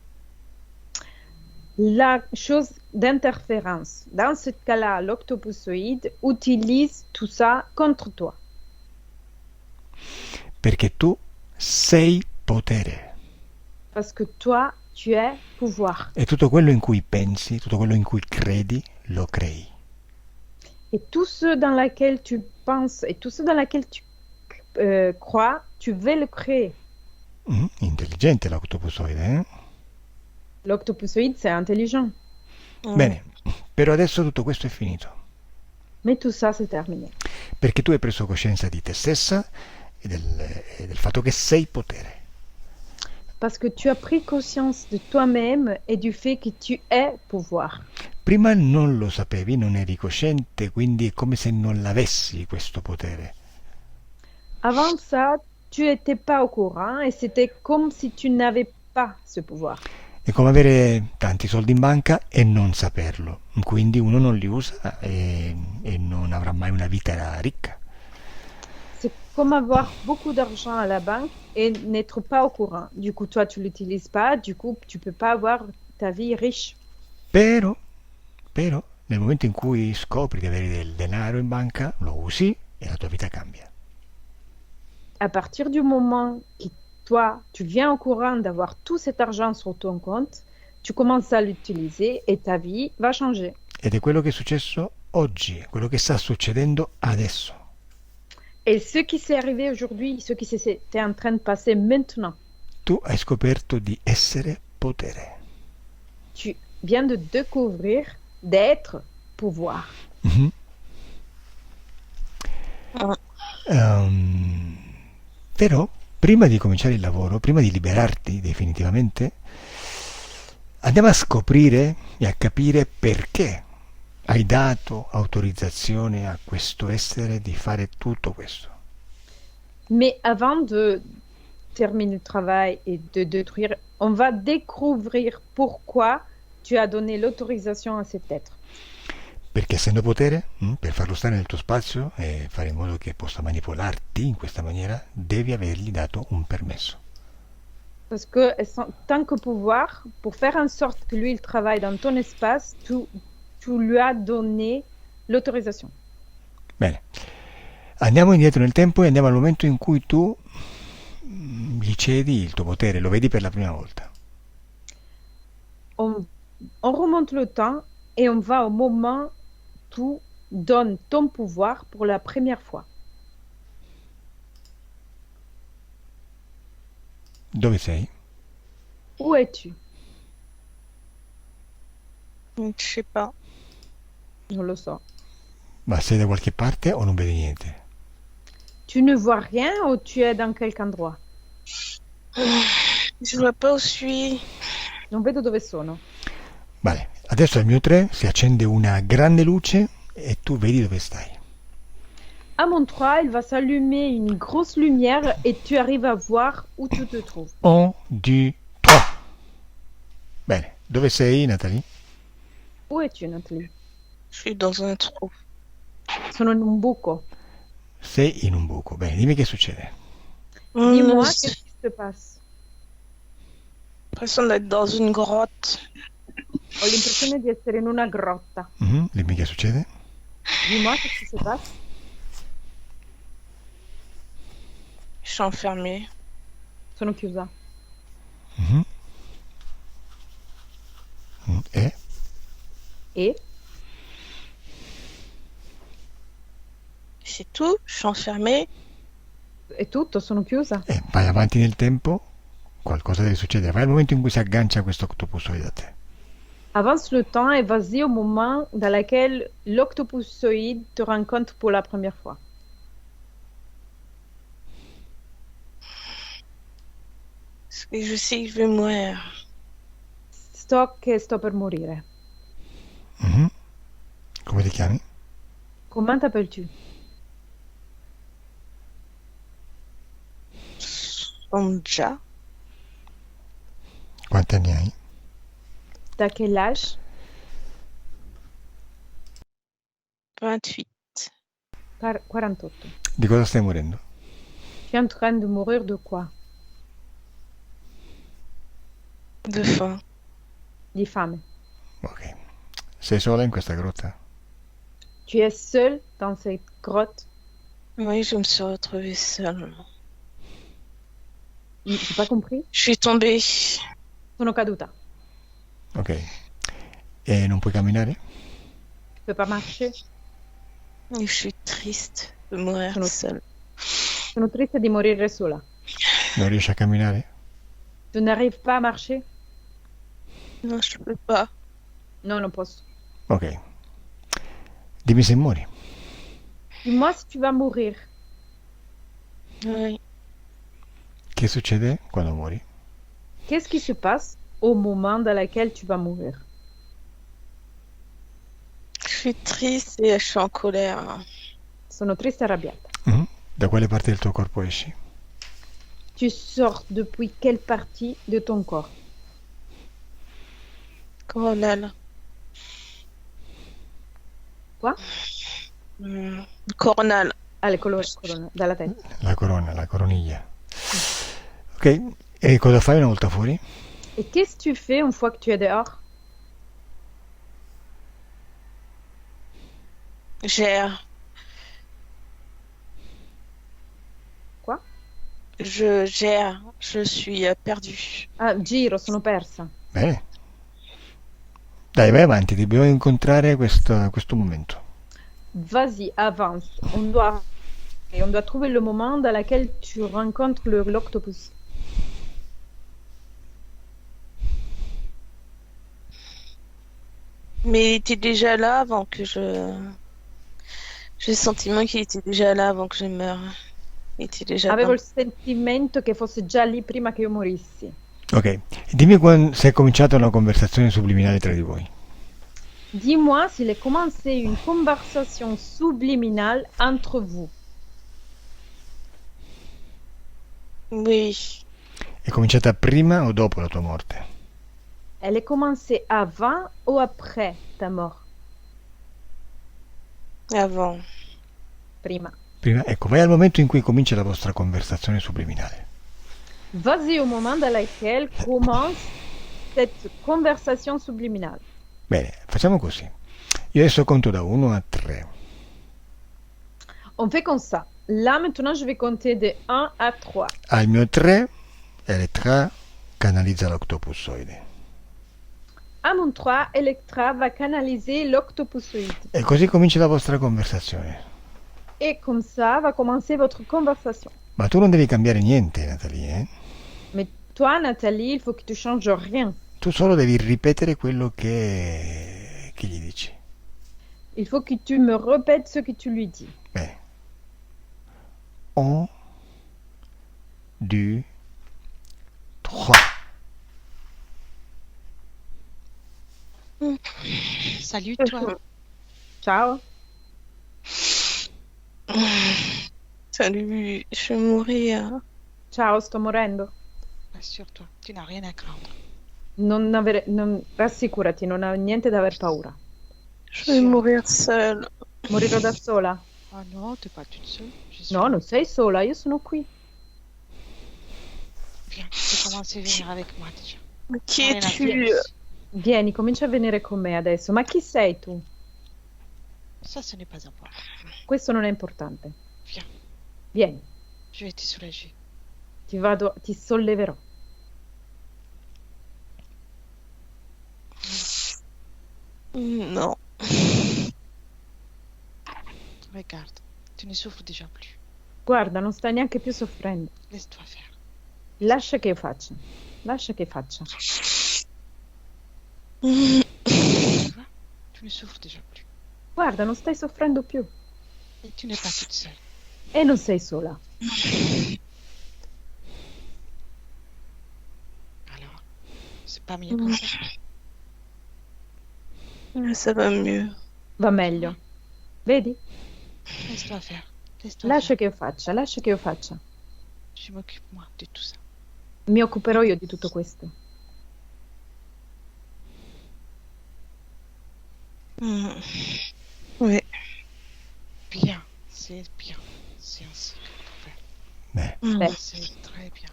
La chose d'interférence, dans ce cas-là, l'octopusoïde utilise tout ça contre toi. Perché tu sei potere. Parce que toi, tu es pouvoir. E tutto quello in cui pensi, tutto quello in cui credi, lo crei. Et tout ce dans lequel tu penses et tout ce dans lequel tu crois, tu veux le créer. Intelligente l'octopusoide, eh? L'octopusoïde, c'est intelligent. Bene, però adesso tutto questo è finito. Mais tout ça, c'est terminé. Perché tu hai preso coscienza di te stessa e del fatto che sei potere. Parce que tu as pris conscience de toi-même et du fait que tu es pouvoir. Prima non lo sapevi, non eri cosciente, quindi è come se non l'avessi questo potere. Avant ça, tu n'étais pas au courant et c'était comme si tu n'avais pas ce pouvoir. È come avere tanti soldi in banca e non saperlo, quindi uno non li usa e non avrà mai una vita ricca. C'est comme avoir beaucoup d'argent à la banque et n'être pas au courant. Du coup, toi, tu l'utilises pas, du coup, tu peux pas avoir ta vie riche. Però, nel momento in cui scopri di avere del denaro in banca, lo usi e la tua vita cambia. À partir du moment que toi, tu viens au courant d'avoir tout cet argent sur ton compte, tu commences à l'utiliser et ta vie va changer. Ed è quello che è successo oggi, quello che sta succedendo adesso. Et ce qui s'est arrivé aujourd'hui, ce qui s'était en train de passer maintenant, Tu hai scoperto di essere potere. tu viens de découvrir d'être pouvoir. Però, prima di cominciare il lavoro, prima di liberarti definitivamente, andiamo a scoprire e a capire perché hai dato autorizzazione a questo essere di fare tutto questo. Mais avant de terminer le travail et de détruire, on va découvrir pourquoi tu as donné l'autorisation à cet être. Perché essendo potere, per farlo stare nel tuo spazio e fare in modo che possa manipolarti in questa maniera, devi avergli dato un permesso. Parce que tant que pouvoir, pour faire en sorte que lui, il travaille dans ton espace, tu lui as donné l'autorisation. Bene, andiamo indietro nel tempo e andiamo al momento in cui tu gli cedi il tuo potere, lo vedi per la prima volta. On remonte le temps et on va au moment où tu donnes ton pouvoir pour la première fois. Dove sei? Où es-tu? Je sais pas. Non lo so. Ma sei da qualche parte o non vedi niente? Tu ne vois rien ou tu es dans quel endroit? Je vois pas où je suis. Non vedo dove sono. Vale, adesso al mio 3 si accende una grande luce e tu vedi dove stai. À mon 3, il va s'allumer une grosse lumière et tu arrives à voir où tu te trouves. 1, 2, 3. Bene, dove sei, Natalie? Où es-tu, Nathalie? Je suis dans un trou. Sono in un buco. Sei in un buco. Bene, dimmi che succede. Dis-moi, J'ai qu'est-ce qui se passe? l'impression d'être dans une grotte. Ho l'impressione di essere in una grotta. Dimmi che succede. Dis-moi, qu'est-ce qui se passe? Je suis enfermée. Sono chiusa. Mhm. E? E? C'est tout. Je suis enfermée. È tutto, sono chiusa. E vai avanti nel tempo, qualcosa deve succedere. Vai al momento in cui si aggancia questo octopusoide da te. Avance le temps et vas-y au moment dans lequel l'octopusoïde te rencontre pour la première fois. Parce que je sais que je vais mourir. So che sto per morire. Mhm. Come ti chiami? Comment t'appelles-tu? Sonja. Quanti anni hai? T'as quel âge? 28. 48. Di cosa stai morendo? Tu es en train de mourir de quoi? De faim. Di fame. Ok. Sei sola in questa grotta? Tu es seul dans cette grotte? Oui, je me suis retrouvée seule. J'ai pas compris. Je suis tombée. Sono caduta. Ok. E non puoi camminare? Je peux pas marcher. Et je suis triste de mourir Sono- seule. Sono triste di morire sola. Non riesci a camminare? Tu n'arrives pas à marcher? Non, je peux pas. Non, non posso. Ok. Dimmi se muori. Dis-moi si tu vas mourir. Oui. Che succede quando muori? Qu'est-ce qui se passe au moment dans lequel tu vas mourir? Je suis triste et je suis en colère. Sono triste e arrabbiata. Da quale parte del tuo corpo esci? Tu sors depuis quelle partie de ton corps? Coronel. Quoi? Coronel. Ah, le colonne dalla testa. La corona, la coroniglia. Ok. E cosa fai una volta fuori? Et qu'est-ce que tu fais une fois que tu es dehors? Gère. Quoi? Je gère. Je suis perdue. Ah, giro, sono persa. Bene. Dai, vai avanti, dobbiamo incontrare questo momento. Vas-y, avance. On doit trouver le moment dans lequel tu rencontres l'octopus. Mais il était déjà là avant que je... J'ai le sentiment qu'il était déjà là avant que je meure. Il était déjà Avevo là. il sentimento che fosse già lì prima che io morissi. Ok. Dimmi se è cominciata una conversazione subliminale tra di voi. Dis-moi s'il est commencé une conversation subliminale entre vous. Oui. È cominciata prima o dopo la tua morte? Elle est commencée avant ou après ta mort? Avant. Prima. Prima, ecco, vai al momento in cui comincia la vostra conversazione subliminale. Vas-y au moment dans lequel commence cette conversation subliminale. Bene, facciamo così. Io adesso conto da 1 a 3. On fait comme ça. Là, maintenant, je vais compter de 1 à 3. Al mio 3, Elettra canalizza l'octopussoide. À mon 3, Electra va canaliser l'octopusoïde. E così comincia la vostra conversazione. Et comme ça va commencer votre conversation. Ma tu non devi cambiare niente, Natalie, eh? Mais toi, Nathalie, il faut que tu changes rien. Tu solo devi ripetere quello che gli dici. Il faut que tu me répètes ce que tu lui dis. Bene. 1, 2, 3. Salut toi. Ciao. Salut, je vais mourir. Ciao, sto morendo. Rassure-toi, tu n'as rien à craindre. Rassicurati, non hai niente da aver paura. Je vais mourir seule. Morirò da sola? Oh non, t'es pas toute seule. Je suis No, là. non sei sola, io sono qui. Viens, tu commences à venir avec moi déjà. Qui Rien à es-tu? faire. Vieni, comincia a venire con me adesso. Ma chi sei tu? Ça, ce n'est pas important. Questo non è importante. Viens, Vieni, je vais te soulager. ti solleverò. Non. Regarde, tu ne souffres déjà plus. Guarda, non stai neanche più soffrendo. Laisse-toi faire. Lascia che io faccia. Lascia che faccia. Tu vois, tu ne souffres déjà plus. Guarda, non stai soffrendo più. Et tu n'es pas toute seule. E non sei sola. Alors, c'est pas mieux comme ça. Ça va mieux. Va meglio. Vedi? Laisse-toi faire. Laisse-toi Lascia faire. che io faccia, lascia che io faccia. Je m'occupe moi de tout ça. Mi occuperò io di tutto questo. Oui. Bien, c'est bien. C'est ainsi qu'il faut faire. Beh, Beh, C'est très bien.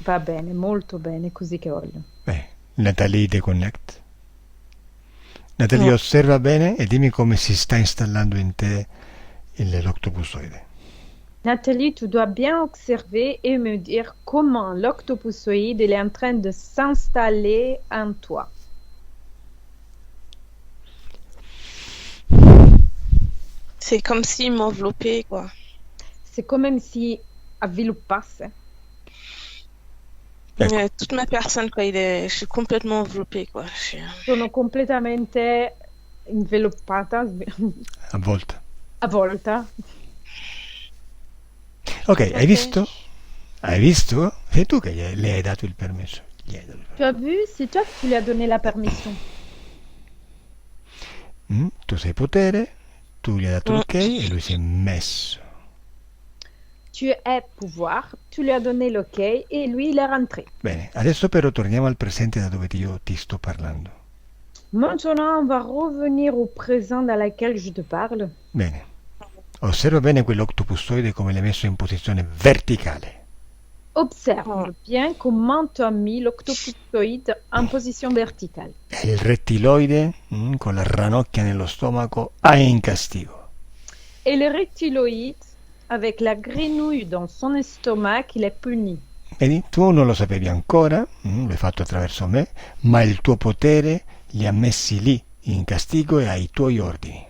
va bene, molto bene, così che voglio. Natalie Deconnect. Natalie, No. osserva bene e dimmi come si sta installando in te l'octopussoide. Nathalie, tu dois bien observer et me dire comment l'octopusoïde il est en train de s'installer en toi. C'est comme s'il m'enveloppait, quoi. C'est comme si avviluppasse. Ecco. Toute ma personne, quoi. Je suis complètement enveloppée, quoi. Sono completamente inveloppata, A volte. avvolta. Ok, hai visto? Hai visto? Sei tu che le hai dato il permesso. Gli hai dato il Tu as vu, c'est toi qui lui as donné la permission. permesso. Tu sei potere, tu gli hai dato l'ok e lui si è messo. Tu es pouvoir, tu lui as donné l'ok et lui il est rentré. Bene, adesso però torniamo al presente da dove io ti sto parlando. Maintenant, on va revenir au présent dans lequel je te parle. Bene. Osserva bene quell'octopussoide come l'hai messo in posizione verticale. Observe bien comment tu as mis l'octopusoïde en position verticale. E il rettiloide, con la ranocchia nello stomaco, è in castigo. Et le reptiloïde, avec la grenouille dans son estomac, il est puni. Vedi, tu non lo sapevi ancora, l'hai fatto attraverso me, ma il tuo potere li ha messi lì, in castigo e ai tuoi ordini.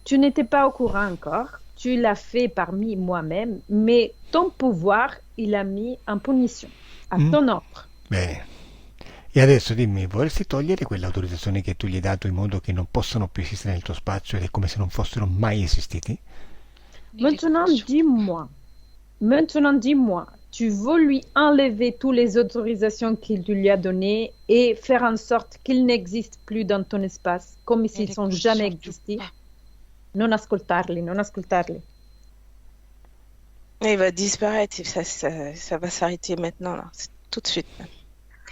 Tu n'étais pas au courant encore, tu l'as fait parmi moi-même, mais ton pouvoir, il a mis en punition, à ton ordre. Bene. E adesso dimmi, vorresti togliere quell'autorizzazione che tu gli hai dato in modo che non possano più esistere nel tuo spazio ed è come se non fossero mai esistiti? Maintenant dis-moi, tu veux lui enlever toutes les autorisations qu'il lui a données et faire en sorte qu'ils n'existent plus dans ton espace, comme s'ils sont jamais existés. Non ascoltarli, non ascoltarli. Et il va disparaître, ça va s'arrêter maintenant, là, tout de suite.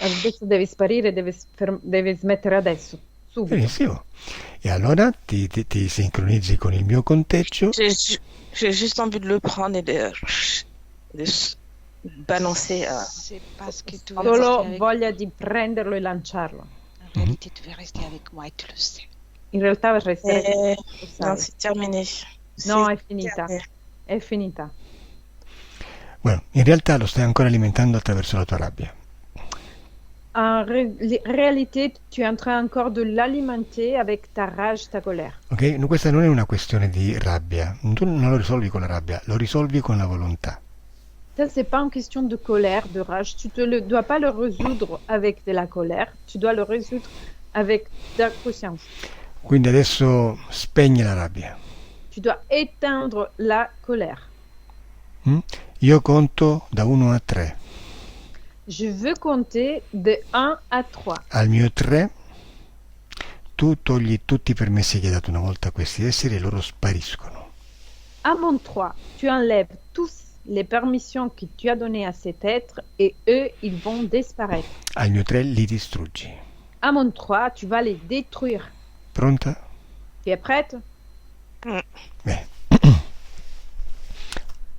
Adesso deve sparire, deve smettere adesso, subito. Benissimo. E allora ti sincronizzi con il mio conteggio. J'ai juste envie de le prendre et de balancer. C'est parce que tu veux Solo rester avec voglia di prenderlo e lanciarlo. En réalité, tu veux rester avec moi et tu le sais. In realtà vorrei stare con Et... te, lo Non, sai. c'est terminé. No, C'est è finita. terminé. È finita. Bueno, in realtà lo stai ancora alimentando attraverso la tua rabbia. En réalité, tu es en train encore de l'alimenter avec ta rage, ta colère. Ok? Questa non è una questione di rabbia. Tu non lo risolvi con la rabbia, lo risolvi con la volontà. Ça, c'est pas une question de colère, de rage. Tu ne dois pas le résoudre avec de la colère. Tu dois le résoudre avec ta conscience. Quindi adesso spegni la rabbia. Tu dois éteindre la colère. Io conto da 1 a 3. Je veux compter de 1 à 3. Al mio 3 tu togli tutti i permessi che hai dato una volta a questi esseri e loro spariscono. À mon 3, tu enlèves tous les permissions que tu as données à cet être et eux, ils vont disparaître. Al mio 3 li distruggi. À mon 3, tu vas les détruire. Pronta? Tu es prête? Bene.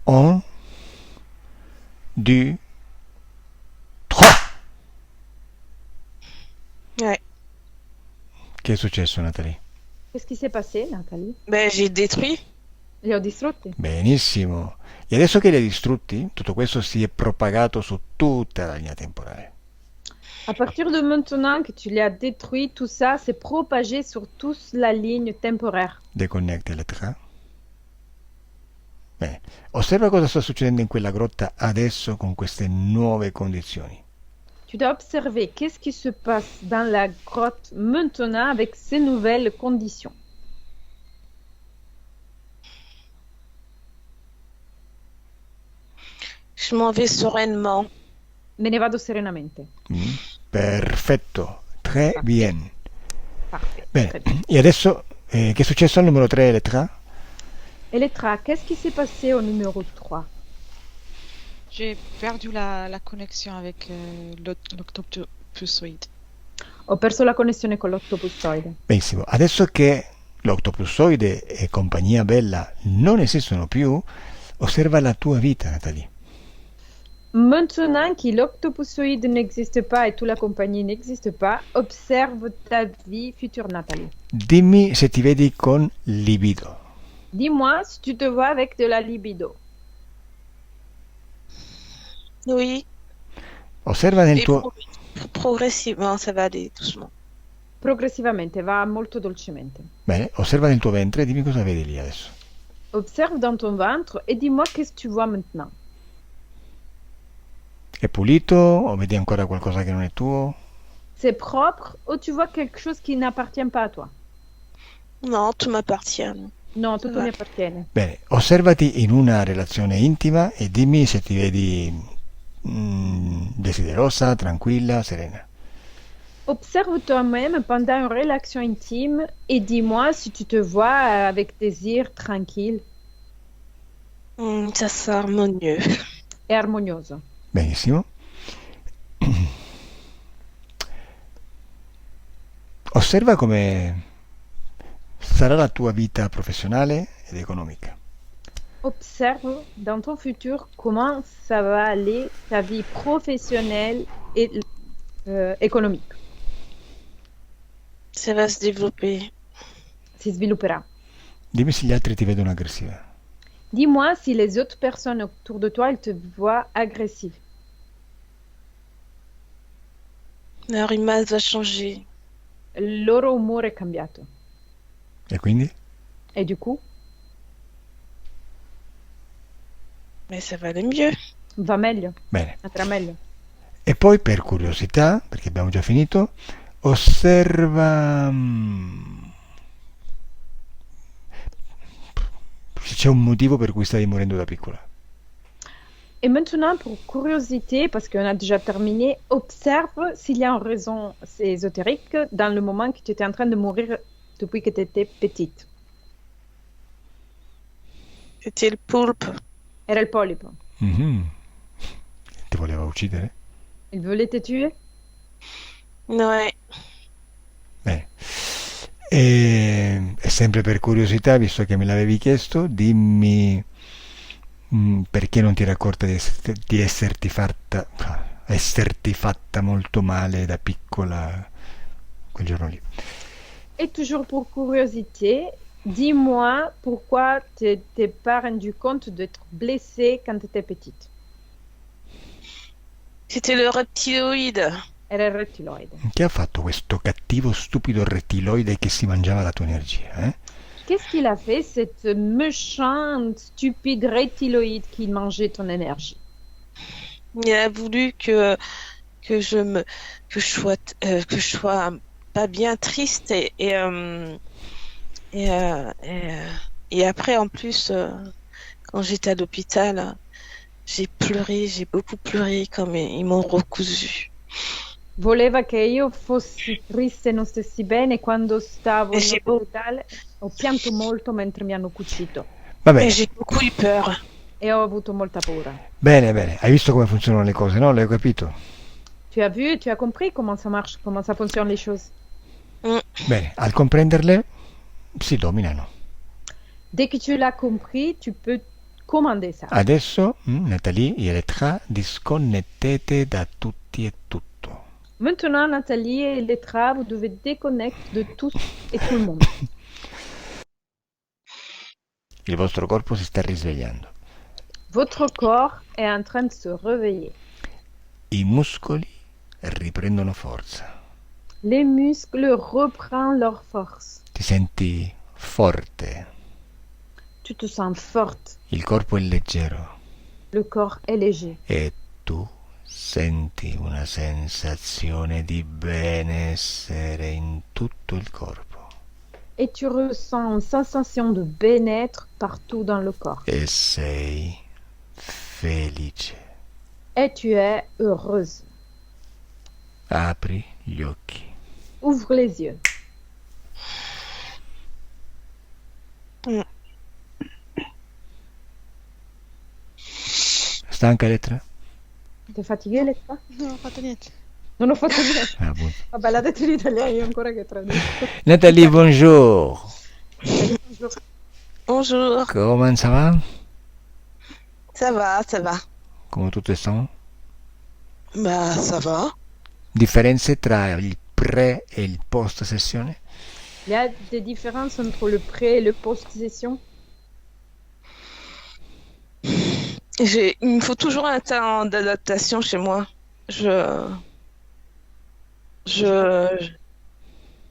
1, 2, 3. Ouais. Che è successo, Natalie? Qu'est-ce qui s'est passé, Nathalie? Ben, j'ai détruit. Li ho distrutti. Benissimo. E adesso che li hai distrutti, tutto questo si è propagato su tutta la linea temporale. À partir de maintenant que tu les as détruits, tout ça s'est propagé sur toute la ligne temporaire. Deconnecta le 3. Bene. Osserva cosa sta succedendo in quella grotta adesso con queste nuove condizioni. Tu dois observer qu'est-ce qui se passe dans la grotte maintenant avec ces nouvelles conditions. Je m'en vais sereinement. Me ne vado serenamente. Perfetto. Très bien. Parfait. Bene. Très bien. E adesso che è successo al numero 3 e le 3? Elettra, qu'est-ce qui s'est passé au numéro 3? J'ai perdu la connexion avec l'octopussoïde. Ho perso la connessione con l'ottopussoide. Benissimo. Adesso che l'octopussoide e compagnia bella non esistono più, osserva la tua vita, Natalie. Maintenant que l'octopussoïde n'existe pas et toute la compagnie n'existe pas, observe ta vie future, Nathalie. Dimmi se ti vedi con libido. Dis-moi si tu te vois avec de la libido. Oui. Osserva nel Et tuo... progressivement, ça va aller doucement. Progressivamente, va molto dolcemente. Bene, osserva nel tuo ventre e dimmi cosa vedi lì adesso. Observe dans ton ventre et dis-moi qu'est-ce que tu vois maintenant. È pulito o vedi ancora qualcosa che non è tuo? C'est propre ou tu vois quelque chose qui n'appartient pas à toi? Non, tout m'appartient. No, tutto Va. mi appartiene. Bene, osservati in una relazione intima e dimmi se ti vedi desiderosa, tranquilla, serena. Observe toi-même pendant une relation intime et dis-moi si tu te vois avec désir tranquille Ça c'est harmonieux. et harmonioso. Benissimo. Osserva come sarà la tua vita professionale ed economica. Observe dans ton futur comment ça va aller ta vie professionnelle et économique. Ça va se développer. Si svilupperà. Dimmi se gli altri ti vedono aggressiva. Dis-moi si les autres personnes autour de toi elles te voient agressive. Leur image va changer. Il loro umore è cambiato. E quindi? Et du coup, Mais ça va aller mieux. va meglio, Bene. andrà meglio. E poi per curiosità, perché abbiamo già finito, osserva se c'è un motivo per cui stavi morendo da piccola. Et maintenant, pour curiosité, parce qu'on a déjà terminé, observe s'il y a une raison ésotérique dans le moment que tu étais en train de mourir depuis que tu étais petite. C'était le poulpe. Era il polipo. Mhm. Ti voleva uccidere? Il voulait te tuer? Ouais. Bene. E sempre per curiosità, visto che me l'avevi chiesto, dimmi perché non ti eri accorta di esserti fatta molto male da piccola quel giorno lì. Et toujours pour curiosité, dis-moi pourquoi tu t'es pas rendu compte d'être blessée quand tu étais petite. C'était le reptiloïde. Era il rettiloide. Che ha fatto questo cattivo, stupido rettiloide che si mangiava la tua energia? Qu'est-ce qu'il a fait, cette méchante, stupide reptiloïde qui mangeait ton énergie? Il a voulu que je sois pas bien triste et après en plus quand j'étais à l'hôpital j'ai beaucoup pleuré quand ils m'ont recousu. Voleva che io fossi triste e non stessi bene quando stavo E in j'ai ospedale. Ho pianto molto mentre mi hanno cucito Va et bene, j'ai beaucoup eu peur. e ho avuto molta paura. bene, bene. Hai visto come funzionano le cose, no? L'hai capito? Tu as vu, tu as compris comment ça marche, comment ça fonctionne les choses. Bene, al comprenderle si dominano. Dès que tu l'as compris, tu peux commander ça. Adesso, Nathalie e Elettra, disconnettete da tutti e tutto. Maintenant, Nathalie et Letra, vous devez déconnecter de tout et tout le monde. Il vostro corpo si sta risvegliando. Votre corps est en train de se réveiller. I muscoli riprendono forza. Les muscles reprennent leur force. Ti senti forte. Tu te sens forte. Il corpo è leggero. Le corps est léger. E tu senti una sensazione di benessere in tutto il corpo. Et tu ressens une sensation de bien-être partout dans le corps. E sei felice. Et tu es heureuse. Apri gli occhi. Ouvre les yeux. Stanca, Elettra? T'es fatiguée, Letra? Non, ho fatto niente. Non ho fatto niente. Ah, buono. Vabbè, l'ha detto in italiano, io ancora che traduco. Nathalie, bonjour. Bonjour, Comment ça va? ça va, ça va. Come tu ti senti? Bah ça va. Differenze tra il pre e il post sessione? Il y a des différences entre le pré et le post-session? Il me faut toujours un temps d'adaptation chez moi. Je J'ai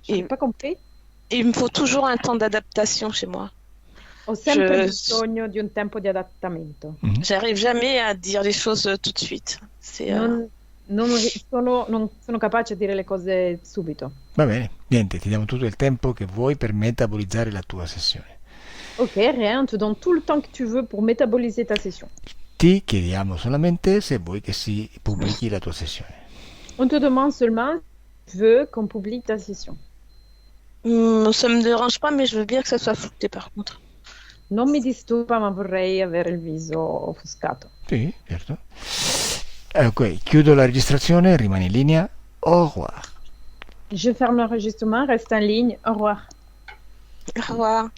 il, pas compris. il me faut toujours un temps d'adaptation chez moi. Ho sempre Je- bisogno di un tempo di adattamento. J'arrive jamais à dire les choses tout de suite. Non sono capace a dire le cose subito. Va bene, niente, ti diamo tutto il tempo che vuoi per metabolizzare la tua sessione. Ok, rien, on te donne tout le temps que tu veux pour métaboliser ta session. Ti chiediamo solamente se vuoi che si pubblichi la tua sessione. On te demande seulement si tu veux qu'on publie ta session. Ça me dérange pas, mais je veux bien que ça soit flouté par contre. Non mi disturba, ma vorrei avere il viso offuscato. Sì, certo. Ok, chiudo la registrazione, rimani in linea. Au revoir. Je ferme l'enregistrement, reste en ligne. Au revoir. Au revoir.